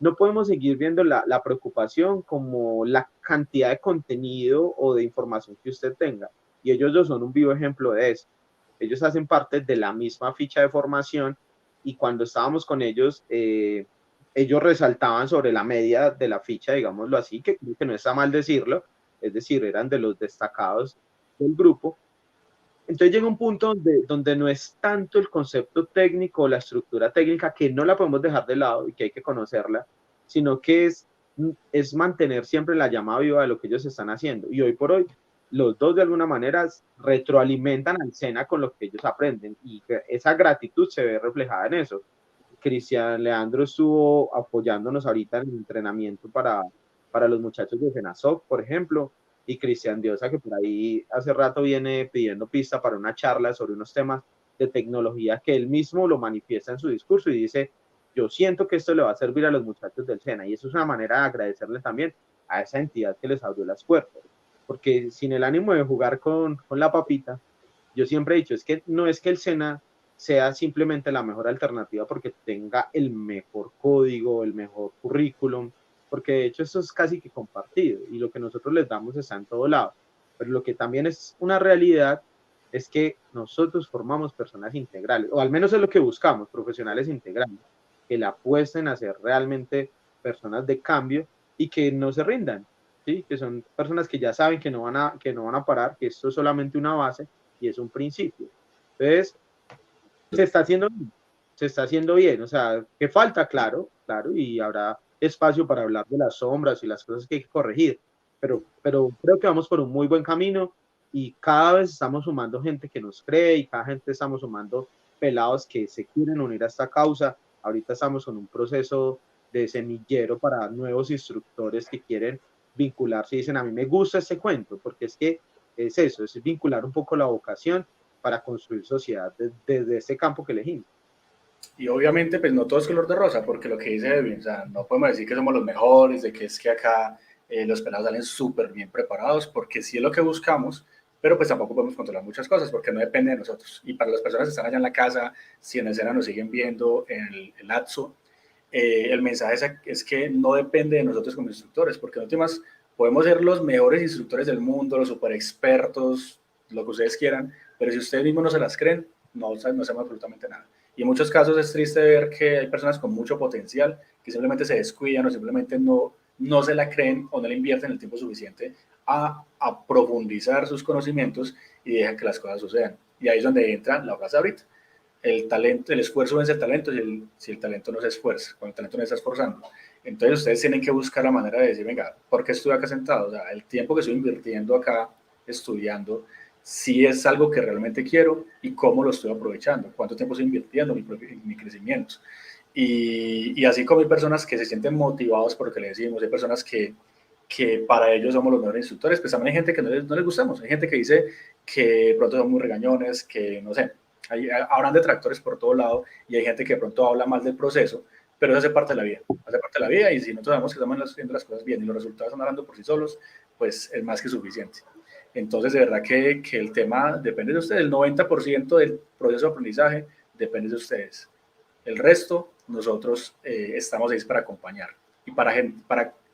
S2: No podemos seguir viendo la preocupación como la cantidad de contenido o de información que usted tenga. Y ellos dos son un vivo ejemplo de eso. Ellos hacen parte de la misma ficha de formación y cuando estábamos con ellos, ellos resaltaban sobre la media de la ficha, digámoslo así, que creo que no está mal decirlo, es decir, eran de los destacados del grupo. Entonces llega un punto donde no es tanto el concepto técnico o la estructura técnica, que no la podemos dejar de lado y que hay que conocerla, sino que es mantener siempre la llama viva de lo que ellos están haciendo. Y hoy por hoy, los dos de alguna manera retroalimentan al SENA con lo que ellos aprenden y esa gratitud se ve reflejada en eso. Cristian Leandro estuvo apoyándonos ahorita en el entrenamiento para los muchachos de FENASOC, por ejemplo, y Cristian Diosa, que por ahí hace rato viene pidiendo pista para una charla sobre unos temas de tecnología que él mismo lo manifiesta en su discurso y dice, yo siento que esto le va a servir a los muchachos del SENA, y eso es una manera de agradecerle también a esa entidad que les abrió las puertas, porque sin el ánimo de jugar con la papita, yo siempre he dicho, es que no es que el SENA sea simplemente la mejor alternativa porque tenga el mejor código, el mejor currículum, porque de hecho eso es casi que compartido y lo que nosotros les damos está en todo lado. Pero lo que también es una realidad es que nosotros formamos personas integrales, o al menos es lo que buscamos, profesionales integrales, que la apuesten a ser realmente personas de cambio y que no se rindan, ¿sí? Que son personas que ya saben que no van a parar, que esto es solamente una base y es un principio. Entonces, se está haciendo bien, se está haciendo bien, o sea, que falta, claro, claro, y habrá espacio para hablar de las sombras y las cosas que hay que corregir, pero creo que vamos por un muy buen camino y cada vez estamos sumando gente que nos cree y cada gente estamos sumando pelados que se quieren unir a esta causa. Ahorita estamos con un proceso de semillero para nuevos instructores que quieren vincularse y dicen, a mí me gusta este cuento, porque es que es eso, es vincular un poco la vocación para construir sociedad desde ese campo que elegimos.
S1: Y obviamente, pues no todo es color de rosa, porque lo que dice Edwin, o sea, no podemos decir que somos los mejores, de que es que acá los pelados salen súper bien preparados, porque sí es lo que buscamos, pero pues tampoco podemos controlar muchas cosas, porque no depende de nosotros. Y para las personas que están allá en la casa, si en escena nos siguen viendo en el ATSO, el mensaje es que no depende de nosotros como instructores, porque en últimas podemos ser los mejores instructores del mundo, los super expertos, lo que ustedes quieran, pero si ustedes mismos no se las creen, no hacemos absolutamente nada. Y en muchos casos es triste ver que hay personas con mucho potencial que simplemente se descuidan o simplemente no se la creen o no le invierten el tiempo suficiente a profundizar sus conocimientos y dejan que las cosas sucedan. Y ahí es donde entra la frase ahorita. El talento, el esfuerzo vence el talento si el talento no se esfuerza, cuando el talento no se está esforzando. Entonces ustedes tienen que buscar la manera de decir, venga, ¿por qué estoy acá sentado? O sea, el tiempo que estoy invirtiendo acá estudiando, si es algo que realmente quiero y cómo lo estoy aprovechando, cuánto tiempo estoy invirtiendo en mi crecimiento. Y así como hay personas que se sienten motivados por lo que le decimos, hay personas que para ellos somos los mejores instructores, pues también hay gente que no les gustamos, hay gente que dice que pronto son muy regañones, que no sé, habrán detractores por todo lado y hay gente que de pronto habla mal del proceso, pero eso hace parte de la vida, hace parte de la vida y si nosotros sabemos que estamos haciendo las cosas bien y los resultados están hablando por sí solos, pues es más que suficiente. Entonces, de verdad que el tema depende de ustedes, el 90% del proceso de aprendizaje depende de ustedes. El resto, nosotros estamos ahí para acompañar y para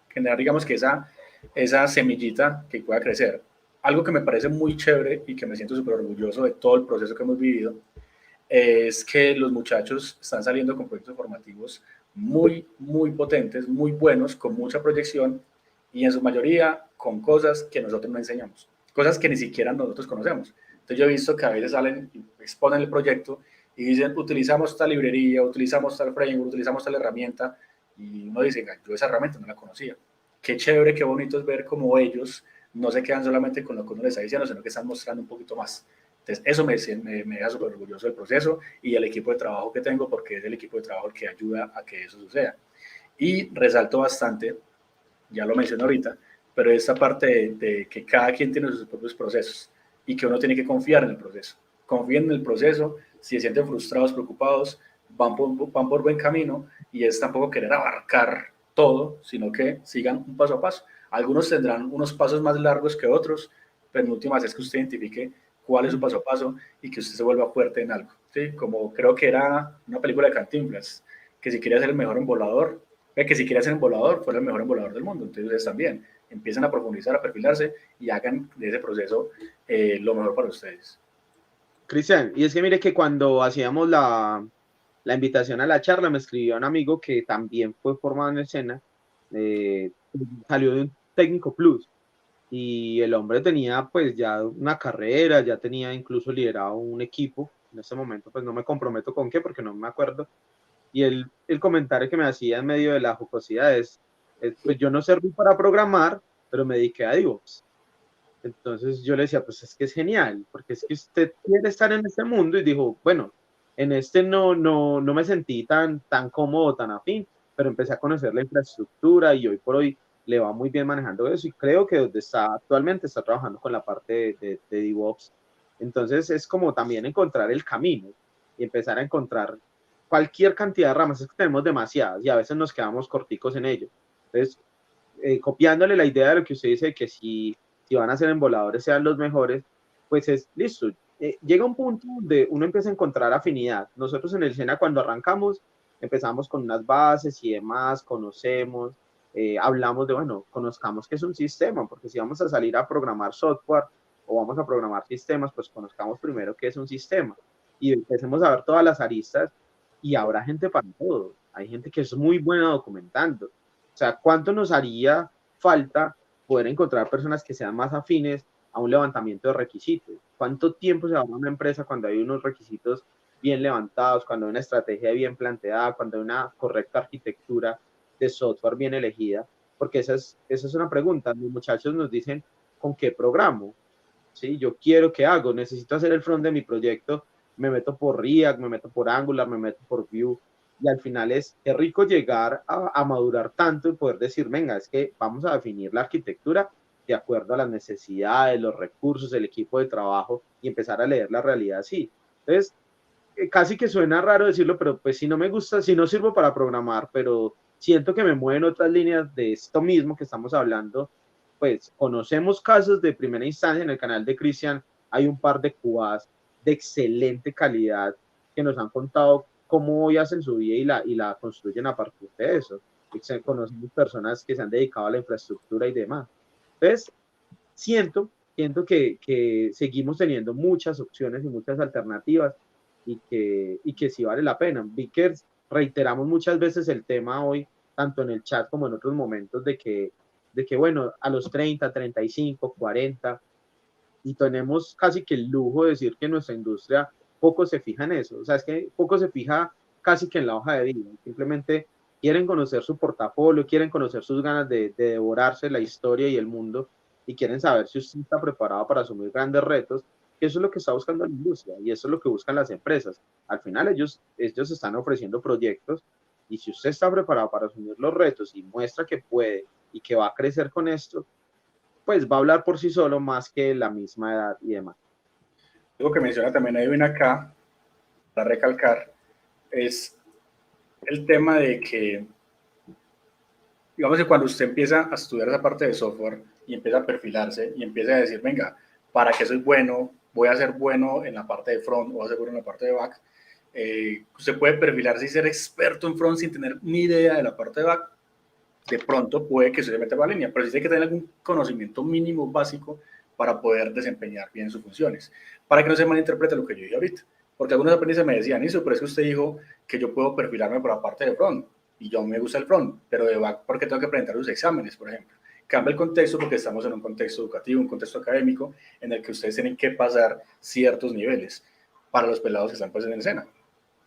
S1: generar, digamos que esa semillita que pueda crecer. Algo que me parece muy chévere y que me siento súper orgulloso de todo el proceso que hemos vivido es que los muchachos están saliendo con proyectos formativos muy, muy potentes, muy buenos, con mucha proyección y en su mayoría con cosas que nosotros no enseñamos, cosas que ni siquiera nosotros conocemos. Entonces yo he visto que a veces salen y exponen el proyecto y dicen, utilizamos tal librería, utilizamos tal framework, utilizamos tal herramienta y uno dice, yo esa herramienta no la conocía. Qué chévere, qué bonito es ver cómo ellos no se quedan solamente con lo que uno les está diciendo, sino que están mostrando un poquito más. Entonces, eso me deja súper orgulloso del proceso y del equipo de trabajo que tengo, porque es el equipo de trabajo el que ayuda a que eso suceda. Y resalto bastante, ya lo mencioné ahorita, pero esta parte de que cada quien tiene sus propios procesos y que uno tiene que confiar en el proceso. Confíen en el proceso, si se sienten frustrados, preocupados, van por buen camino, y es tampoco querer abarcar todo, sino que sigan un paso a paso. Algunos tendrán unos pasos más largos que otros, pero en últimas es que usted identifique cuál es su paso a paso y que usted se vuelva fuerte en algo. ¿Sí? Como creo que era una película de Cantinflas, que si quería ser el mejor embolador, que si quería ser embolador, fuera el mejor embolador del mundo. Entonces ustedes también empiecen a profundizar, a perfilarse y hagan de ese proceso lo mejor para ustedes.
S2: Cristian, y es que mire que cuando hacíamos la invitación a la charla, me escribió un amigo que también fue formado en escena, eh, salió de un técnico plus, y el hombre tenía pues ya una carrera, ya tenía incluso liderado un equipo. En ese momento pues no me comprometo con qué porque no me acuerdo, y el comentario que me hacía en medio de la jocosidad es, pues yo no serví para programar, pero me dediqué a DevOps. Entonces yo le decía, pues es que es genial, porque es que usted quiere estar en este mundo, y dijo, bueno, en este no me sentí tan cómodo, tan afín, pero empecé a conocer la infraestructura y hoy por hoy le va muy bien manejando eso, y creo que donde está actualmente está trabajando con la parte de DevOps. Entonces es como también encontrar el camino y empezar a encontrar cualquier cantidad de ramas. Es que tenemos demasiadas y a veces nos quedamos corticos en ello. Entonces, copiándole la idea de lo que usted dice, que si van a ser emboladores sean los mejores, pues es listo. Llega un punto donde uno empieza a encontrar afinidad. Nosotros en el SENA cuando arrancamos empezamos con unas bases y demás, conocemos, hablamos de, bueno, conozcamos qué es un sistema, porque si vamos a salir a programar software o vamos a programar sistemas, pues conozcamos primero qué es un sistema y empecemos a ver todas las aristas, y habrá gente para todo. Hay gente que es muy buena documentando. O sea, ¿cuánto nos haría falta poder encontrar personas que sean más afines a un levantamiento de requisitos? ¿Cuánto tiempo se va a una empresa cuando hay unos requisitos bien levantados, cuando hay una estrategia bien planteada, cuando hay una correcta arquitectura de software bien elegida? Porque esa es una pregunta. Los muchachos nos dicen, ¿con qué programo? ¿Sí? Yo quiero, ¿qué hago? Necesito hacer el front de mi proyecto, me meto por React, me meto por Angular, me meto por Vue, y al final es rico llegar a madurar tanto y poder decir, venga, es que vamos a definir la arquitectura de acuerdo a las necesidades, los recursos, el equipo de trabajo, y empezar a leer la realidad así. Entonces, casi que suena raro decirlo, pero pues si no me gusta, si no sirvo para programar, pero siento que me mueven otras líneas de esto mismo que estamos hablando, pues conocemos casos de primera instancia. En el canal de Cristian hay un par de QAs de excelente calidad que nos han contado cómo hoy hacen su vida y la construyen a partir de eso. Conocemos personas que se han dedicado a la infraestructura y demás. Entonces, siento que seguimos teniendo muchas opciones y muchas alternativas, y que sí vale la pena. Vickers, reiteramos muchas veces el tema hoy, tanto en el chat como en otros momentos, de que bueno, a los 30, 35, 40, y tenemos casi que el lujo de decir que nuestra industria poco se fija en eso. O sea, es que poco se fija casi que en la hoja de vida. Simplemente quieren conocer su portafolio, quieren conocer sus ganas de devorarse la historia y el mundo, y quieren saber si usted está preparado para asumir grandes retos, que eso es lo que está buscando la industria y eso es lo que buscan las empresas. Al final ellos están ofreciendo proyectos, y si usted está preparado para asumir los retos y muestra que puede y que va a crecer con esto, pues va a hablar por sí solo más que la misma edad y demás.
S1: Algo que menciona también Edwin acá, para recalcar, es el tema de que, digamos que cuando usted empieza a estudiar esa parte de software y empieza a perfilarse y empieza a decir, venga, ¿para qué soy bueno? Voy a ser bueno en la parte de front o voy a ser bueno en la parte de back. Usted puede perfilarse y ser experto en front sin tener ni idea de la parte de back. De pronto puede que se meta por la línea, pero sí tiene que tener algún conocimiento mínimo básico para poder desempeñar bien sus funciones. Para que no se malinterprete lo que yo dije ahorita. Porque algunos aprendices me decían, eso, pero es que usted dijo que yo puedo perfilarme por la parte de front, y yo me gusta el front, pero de back, ¿por qué tengo que presentar los exámenes, por ejemplo? Cambia el contexto porque estamos en un contexto educativo, un contexto académico, en el que ustedes tienen que pasar ciertos niveles para los pelados que están pues en escena.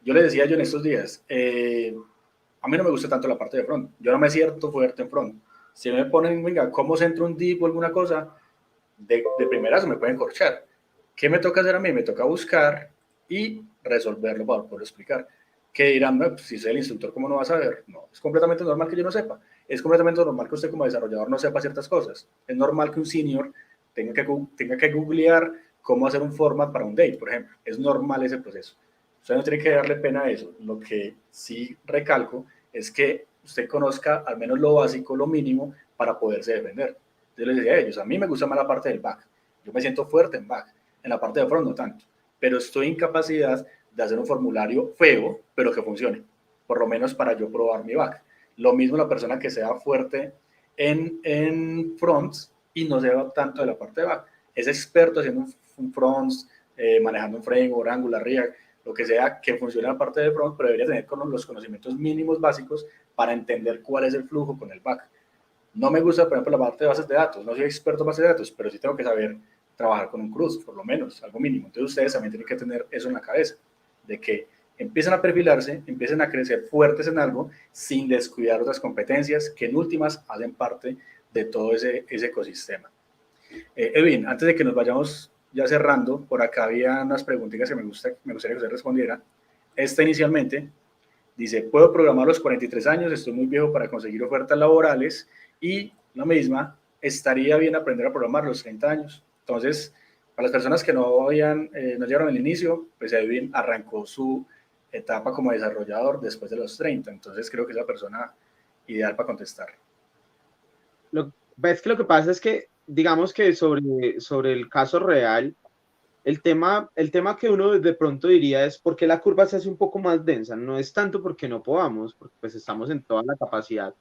S1: Yo les decía yo en estos días, a mí no me gusta tanto la parte de front, yo no me siento fuerte en front. Si me ponen, venga, ¿cómo centro un div o alguna cosa? De primera se me pueden corchar, ¿Qué me toca hacer a mí? Me toca buscar y resolverlo para poder explicar. Que dirán, no, pues, si soy el instructor, ¿cómo no vas a saber? No, es completamente normal que yo no sepa. Es completamente normal que usted como desarrollador no sepa ciertas cosas. Es normal que un senior tenga que googlear cómo hacer un format para un date, por ejemplo. Es normal ese proceso. Usted no tiene que darle pena a eso. Lo que sí recalco es que usted conozca al menos lo básico, lo mínimo, para poderse defender. Yo les decía a ellos, a mí me gusta más la parte del back. Yo me siento fuerte en back. En la parte de front no tanto. Pero estoy en capacidad de hacer un formulario feo, pero que funcione. Por lo menos para yo probar mi back. Lo mismo la persona que sea fuerte en fronts y no se va tanto de la parte de back. Es experto haciendo un fronts, manejando un framework, Angular, React, lo que sea que funcione en la parte de front, pero debería tener los conocimientos mínimos básicos para entender cuál es el flujo con el back. No me gusta, por ejemplo, la parte de bases de datos. No soy experto en bases de datos, pero sí tengo que saber trabajar con un CRUD, por lo menos, algo mínimo. Entonces ustedes también tienen que tener eso en la cabeza, de que empiecen a perfilarse, empiecen a crecer fuertes en algo sin descuidar otras competencias que en últimas hacen parte de todo ese ecosistema. Edwin, antes de que nos vayamos ya cerrando, por acá había unas preguntitas que me gustaría que usted respondiera. Esta inicialmente dice, puedo programar a los 43 años, estoy muy viejo para conseguir ofertas laborales y la misma, estaría bien aprender a programar a los 30 años. Entonces, para las personas que no llegaron al inicio, pues Edwin arrancó su etapa como desarrollador después de los 30. Entonces, creo que es la persona ideal para contestar.
S2: Ves que lo que pasa es que, digamos que sobre el caso real, el tema que uno de pronto diría es por qué la curva se hace un poco más densa. No es tanto porque no podamos, porque pues estamos en toda la capacidad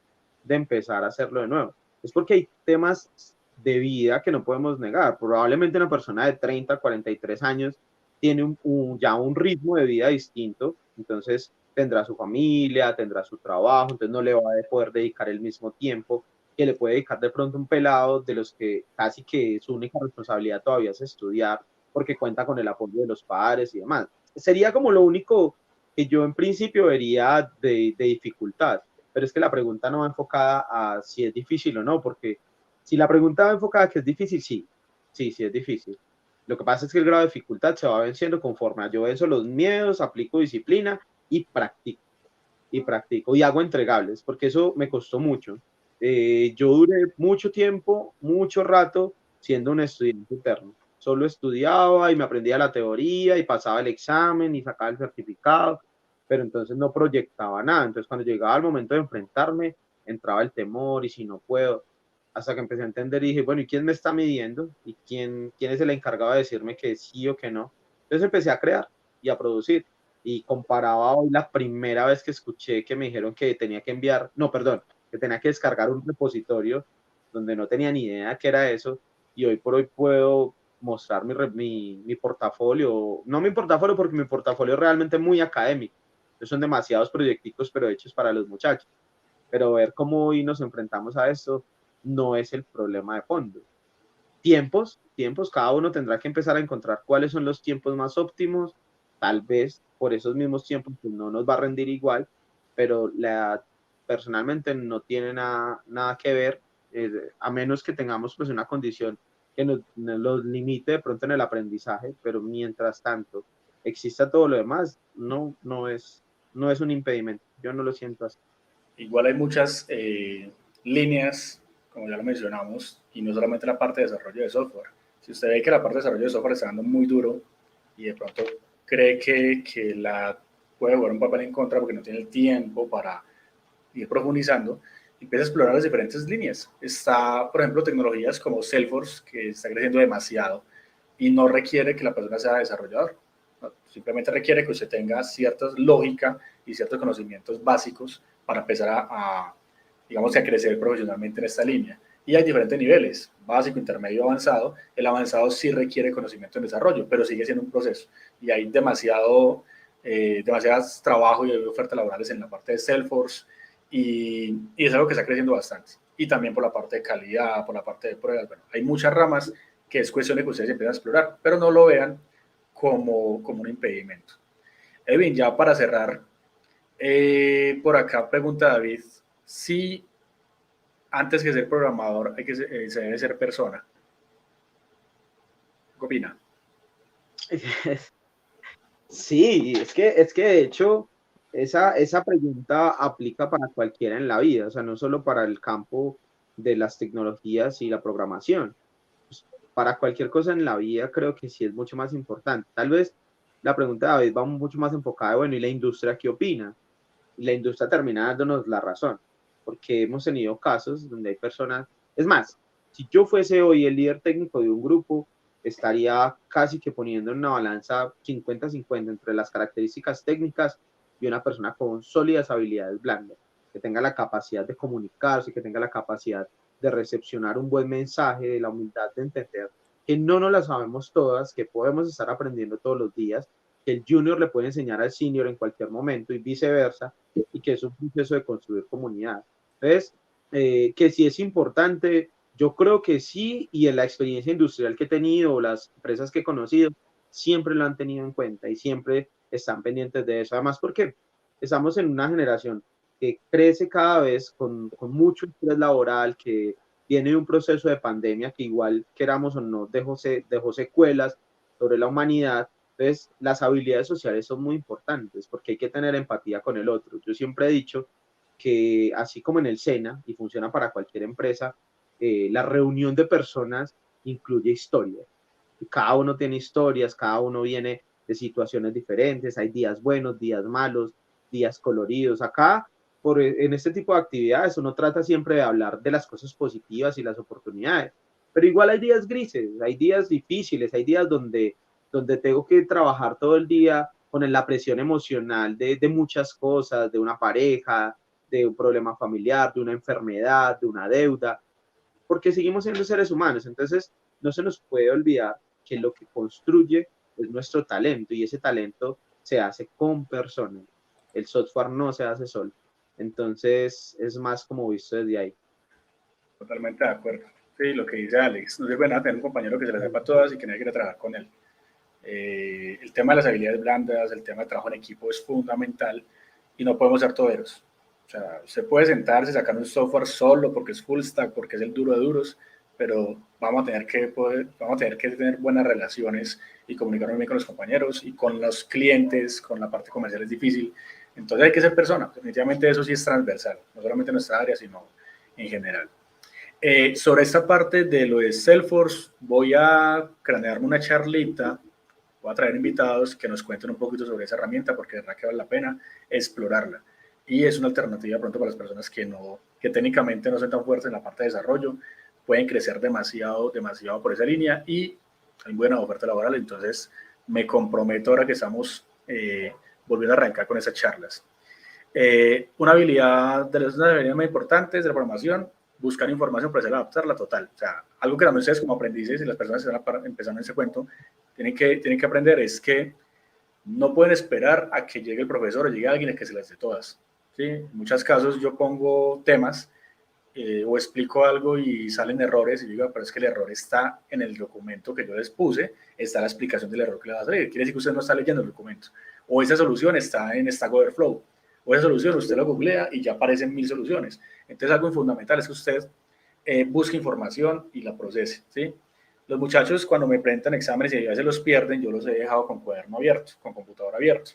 S2: de empezar a hacerlo de nuevo. Es porque hay temas de vida que no podemos negar. Probablemente una persona de 30, 43 años tiene ya un ritmo de vida distinto, entonces tendrá su familia, tendrá su trabajo, entonces no le va a poder dedicar el mismo tiempo que le puede dedicar de pronto un pelado de los que casi que su única responsabilidad todavía es estudiar porque cuenta con el apoyo de los padres y demás. Sería como lo único que yo en principio vería de dificultad, pero es que la pregunta no va enfocada a si es difícil o no, porque si la pregunta va enfocada a que es difícil, sí es difícil. Lo que pasa es que el grado de dificultad se va venciendo conforme yo venzo los miedos, aplico disciplina y practico y hago entregables, porque eso me costó mucho. Yo duré mucho tiempo, mucho rato siendo un estudiante eterno. Solo estudiaba y me aprendía la teoría y pasaba el examen y sacaba el certificado, pero entonces no proyectaba nada. Entonces cuando llegaba el momento de enfrentarme, entraba el temor y si no puedo, hasta que empecé a entender y dije, bueno, ¿y quién me está midiendo? ¿Y quién es el encargado de decirme que sí o que no? Entonces empecé a crear y a producir y comparaba hoy la primera vez que escuché que me dijeron que tenía que enviar, no, perdón, que tenía que descargar un repositorio donde no tenía ni idea qué era eso y hoy por hoy puedo mostrar mi portafolio, no mi portafolio porque mi portafolio es realmente muy académico, entonces son demasiados proyecticos pero hechos para los muchachos, pero ver cómo hoy nos enfrentamos a esto no es el problema de fondo. Tiempos, cada uno tendrá que empezar a encontrar cuáles son los tiempos más óptimos, tal vez por esos mismos tiempos pues no nos va a rendir igual, pero personalmente no tiene nada que ver, a menos que tengamos pues una condición que nos los limite de pronto en el aprendizaje, pero mientras tanto exista todo lo demás, no es un impedimento, yo no lo siento así.
S1: Igual hay muchas líneas, como ya lo mencionamos, y no solamente la parte de desarrollo de software. Si usted ve que la parte de desarrollo de software está dando muy duro y de pronto cree que la puede jugar un papel en contra porque no tiene el tiempo para ir profundizando, empieza a explorar las diferentes líneas. Está, por ejemplo, tecnologías como Salesforce, que está creciendo demasiado y no requiere que la persona sea desarrollador. ¿No? Simplemente requiere que usted tenga cierta lógica y ciertos conocimientos básicos para empezar digamos, a crecer profesionalmente en esta línea. Y hay diferentes niveles, básico, intermedio, avanzado. El avanzado sí requiere conocimiento en desarrollo, pero sigue siendo un proceso. Y hay demasiadas trabajo y ofertas laborales en la parte de Salesforce y es algo que está creciendo bastante. Y también por la parte de calidad, por la parte de pruebas. Bueno, hay muchas ramas que es cuestión de que ustedes empiecen a explorar, pero no lo vean como un impedimento. Edwin, ya para cerrar, por acá pregunta David si antes que ser programador se debe ser persona. ¿Qué opina?
S2: Sí, es que de hecho esa pregunta aplica para cualquiera en la vida, o sea, no solo para el campo de las tecnologías y la programación. Pues, para cualquier cosa en la vida creo que sí es mucho más importante. Tal vez la pregunta de David va mucho más enfocada, bueno, ¿y la industria qué opina? Y la industria termina dándonos la razón, porque hemos tenido casos donde hay personas, es más, si yo fuese hoy el líder técnico de un grupo, estaría casi que poniendo en una balanza 50-50 entre las características técnicas y una persona con sólidas habilidades blandas, que tenga la capacidad de comunicarse, que tenga la capacidad de recepcionar un buen mensaje, de la humildad de entender que no nos las sabemos todas, que podemos estar aprendiendo todos los días, que el junior le puede enseñar al senior en cualquier momento y viceversa, y que es un proceso de construir comunidad. Entonces, que si es importante, yo creo que sí, y en la experiencia industrial que he tenido, las empresas que he conocido, siempre lo han tenido en cuenta y siempre están pendientes de eso. Además, porque estamos en una generación que crece cada vez con mucho estrés laboral, que viene de un proceso de pandemia que igual queramos o no dejó secuelas sobre la humanidad. Entonces, las habilidades sociales son muy importantes porque hay que tener empatía con el otro. Yo siempre he dicho que así como en el SENA, y funciona para cualquier empresa, la reunión de personas incluye historias. Cada uno tiene historias, cada uno viene de situaciones diferentes, hay días buenos, días malos, días coloridos. Acá, en este tipo de actividades, uno trata siempre de hablar de las cosas positivas y las oportunidades, pero igual hay días grises, hay días difíciles, hay días donde tengo que trabajar todo el día con la presión emocional de muchas cosas, de una pareja, de un problema familiar, de una enfermedad, de una deuda, porque seguimos siendo seres humanos. Entonces, no se nos puede olvidar que lo que construye es nuestro talento y ese talento se hace con personas. El software no se hace solo. Entonces, es más como visto desde ahí.
S1: Totalmente de acuerdo. Sí, lo que dice Alex, no sirve nada tener un compañero que se las sepa todas y que nadie quiera trabajar con él. El tema de las habilidades blandas, el tema de trabajo en equipo es fundamental y no podemos ser toderos. O sea, se puede sentarse, sacar un software solo porque es full stack, porque es el duro de duros, pero vamos a tener que tener buenas relaciones y comunicarnos bien con los compañeros y con los clientes, con la parte comercial es difícil. Entonces hay que ser persona. Definitivamente eso sí es transversal, no solamente en nuestra área, sino en general. Sobre esta parte de lo de Salesforce, voy a cranearme una charlita, voy a traer invitados que nos cuenten un poquito sobre esa herramienta porque de verdad que vale la pena explorarla. Y es una alternativa pronto para las personas que técnicamente no son tan fuertes en la parte de desarrollo, pueden crecer demasiado, demasiado por esa línea y hay buena oferta laboral, entonces me comprometo ahora que estamos volviendo a arrancar con esas charlas. Una de las habilidades más importantes de la programación, buscar información para hacer adaptarla total. O sea, algo que también ustedes como aprendices y las personas que están empezando en ese cuento tienen que aprender es que no pueden esperar a que llegue el profesor o llegue alguien a que se las dé todas. ¿Sí? En muchos casos yo pongo temas o explico algo y salen errores y digo, pero es que el error está en el documento que yo les puse, está la explicación del error que le va a salir. Quiere decir que usted no está leyendo el documento. O esa solución está en Stack Overflow. O esa solución usted la googlea y ya aparecen 1000 soluciones. Entonces algo fundamental es que usted busque información y la procese. ¿Sí? Los muchachos cuando me presentan exámenes y a veces los pierden, yo los he dejado con cuaderno abierto, con computador abierto.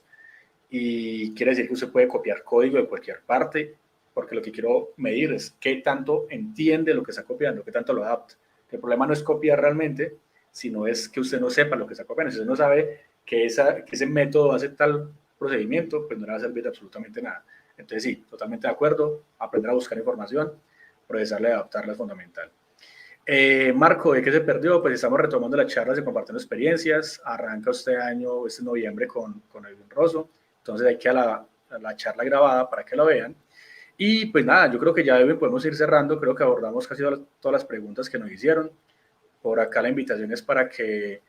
S1: Y quiere decir que usted puede copiar código de cualquier parte, porque lo que quiero medir es qué tanto entiende lo que está copiando, qué tanto lo adapta. El problema no es copiar realmente, sino es que usted no sepa lo que está copiando. Si usted no sabe que ese método hace tal procedimiento, pues no le va a servir de absolutamente nada. Entonces sí, totalmente de acuerdo, aprender a buscar información, procesarla y adaptarla es fundamental. Marco, ¿de qué se perdió? Pues estamos retomando las charlas y compartiendo experiencias. Arranca este año, este noviembre, con el Rosso. Entonces hay que a la charla grabada para que lo vean. Y pues nada, yo creo que ya podemos ir cerrando. Creo que abordamos casi todas las preguntas que nos hicieron. Por acá la invitación es para que,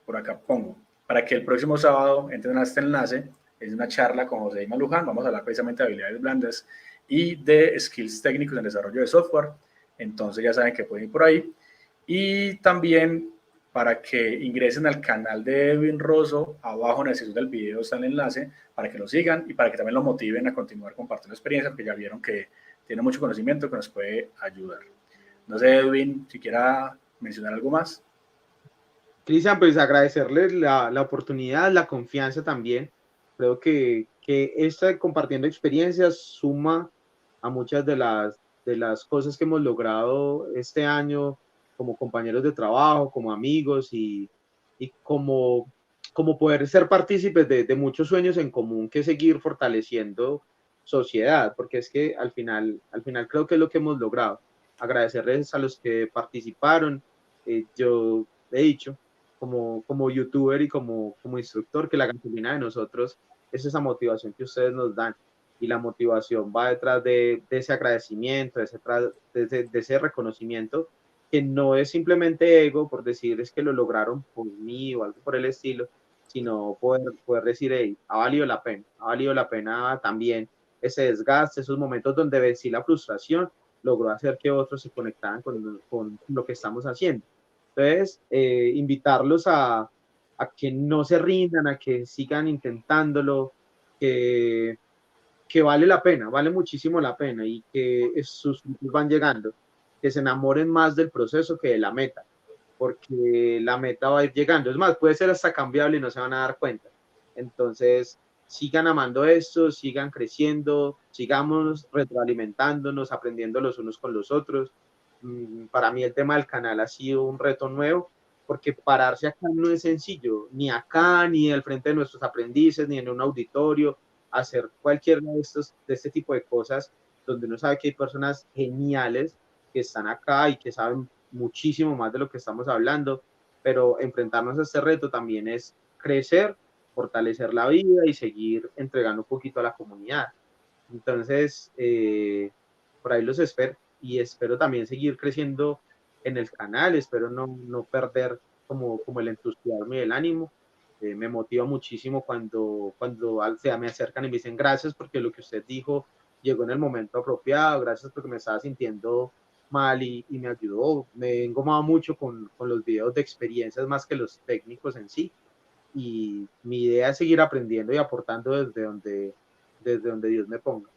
S1: por acá pongo, para que el próximo sábado entren a este enlace. Es una charla con José Ima Luján. Vamos a hablar precisamente de habilidades blandas y de skills técnicos en desarrollo de software. Entonces ya saben que pueden ir por ahí. Y también para que ingresen al canal de Edwin Rosso, abajo en la descripción del video está el enlace para que lo sigan y para que también lo motiven a continuar compartiendo experiencias, porque ya vieron que tiene mucho conocimiento que nos puede ayudar. No sé, Edwin, si quiera mencionar algo más.
S2: Cristian, pues agradecerles la oportunidad, la confianza también. Creo que esta compartiendo experiencias suma a muchas de las cosas que hemos logrado este año como compañeros de trabajo, como amigos y como, como poder ser partícipes de muchos sueños en común que seguir fortaleciendo sociedad, porque es que al final creo que es lo que hemos logrado. Agradecerles a los que participaron. Yo he dicho, como youtuber y como instructor, que la gasolina de nosotros es esa motivación que ustedes nos dan. Y la motivación va detrás de ese agradecimiento, de ese reconocimiento, que no es simplemente ego por decir es que lo lograron por mí o algo por el estilo, sino poder decir, hey, ha valido la pena también ese desgaste, esos momentos donde vencí la frustración, logró hacer que otros se conectaran con lo que estamos haciendo. Entonces, invitarlos a que no se rindan, a que sigan intentándolo, que, que vale la pena, vale muchísimo la pena y que sus frutos van llegando, que se enamoren más del proceso que de la meta, porque la meta va a ir llegando. Es más, puede ser hasta cambiable y no se van a dar cuenta. Entonces, sigan amando esto, sigan creciendo, sigamos retroalimentándonos, aprendiendo los unos con los otros. Para mí el tema del canal ha sido un reto nuevo, porque pararse acá no es sencillo, ni acá, ni al frente de nuestros aprendices, ni en un auditorio, hacer cualquier de este tipo de cosas, donde uno sabe que hay personas geniales que están acá y que saben muchísimo más de lo que estamos hablando, pero enfrentarnos a este reto también es crecer, fortalecer la vida y seguir entregando un poquito a la comunidad. Entonces, por ahí los espero y espero también seguir creciendo en el canal, espero no perder como el entusiasmo y el ánimo. Me motiva muchísimo cuando me acercan y me dicen gracias porque lo que usted dijo llegó en el momento apropiado, gracias porque me estaba sintiendo mal y me ayudó. Me he engomado mucho con los videos de experiencias más que los técnicos en sí. Y mi idea es seguir aprendiendo y aportando desde donde Dios me ponga.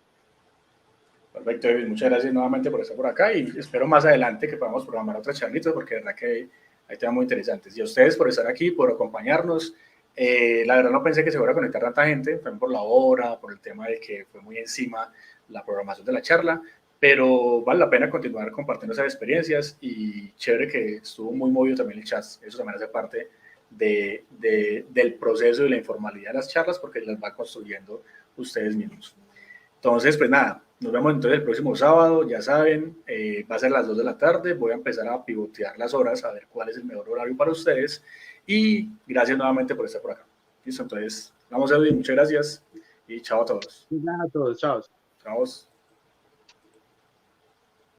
S1: Perfecto, David. Muchas gracias nuevamente por estar por acá y espero más adelante que podamos programar otras charlitas porque de verdad que hay temas muy interesantes. Y a ustedes por estar aquí, por acompañarnos. La verdad no pensé que se fuera a conectar tanta gente, fue por la hora, por el tema de que fue muy encima la programación de la charla, pero vale la pena continuar compartiendo esas experiencias y chévere que estuvo muy movido también el chat. Eso también hace parte del proceso y la informalidad de las charlas porque las va construyendo ustedes mismos. Entonces, pues nada, nos vemos entonces el próximo sábado, ya saben, va a ser las 2 de la tarde, voy a empezar a pivotear las horas, a ver cuál es el mejor horario para ustedes y gracias nuevamente por estar por acá. Listo, entonces, vamos a ver, muchas gracias y chao a todos.
S2: Gracias a todos, chao.
S1: Chao.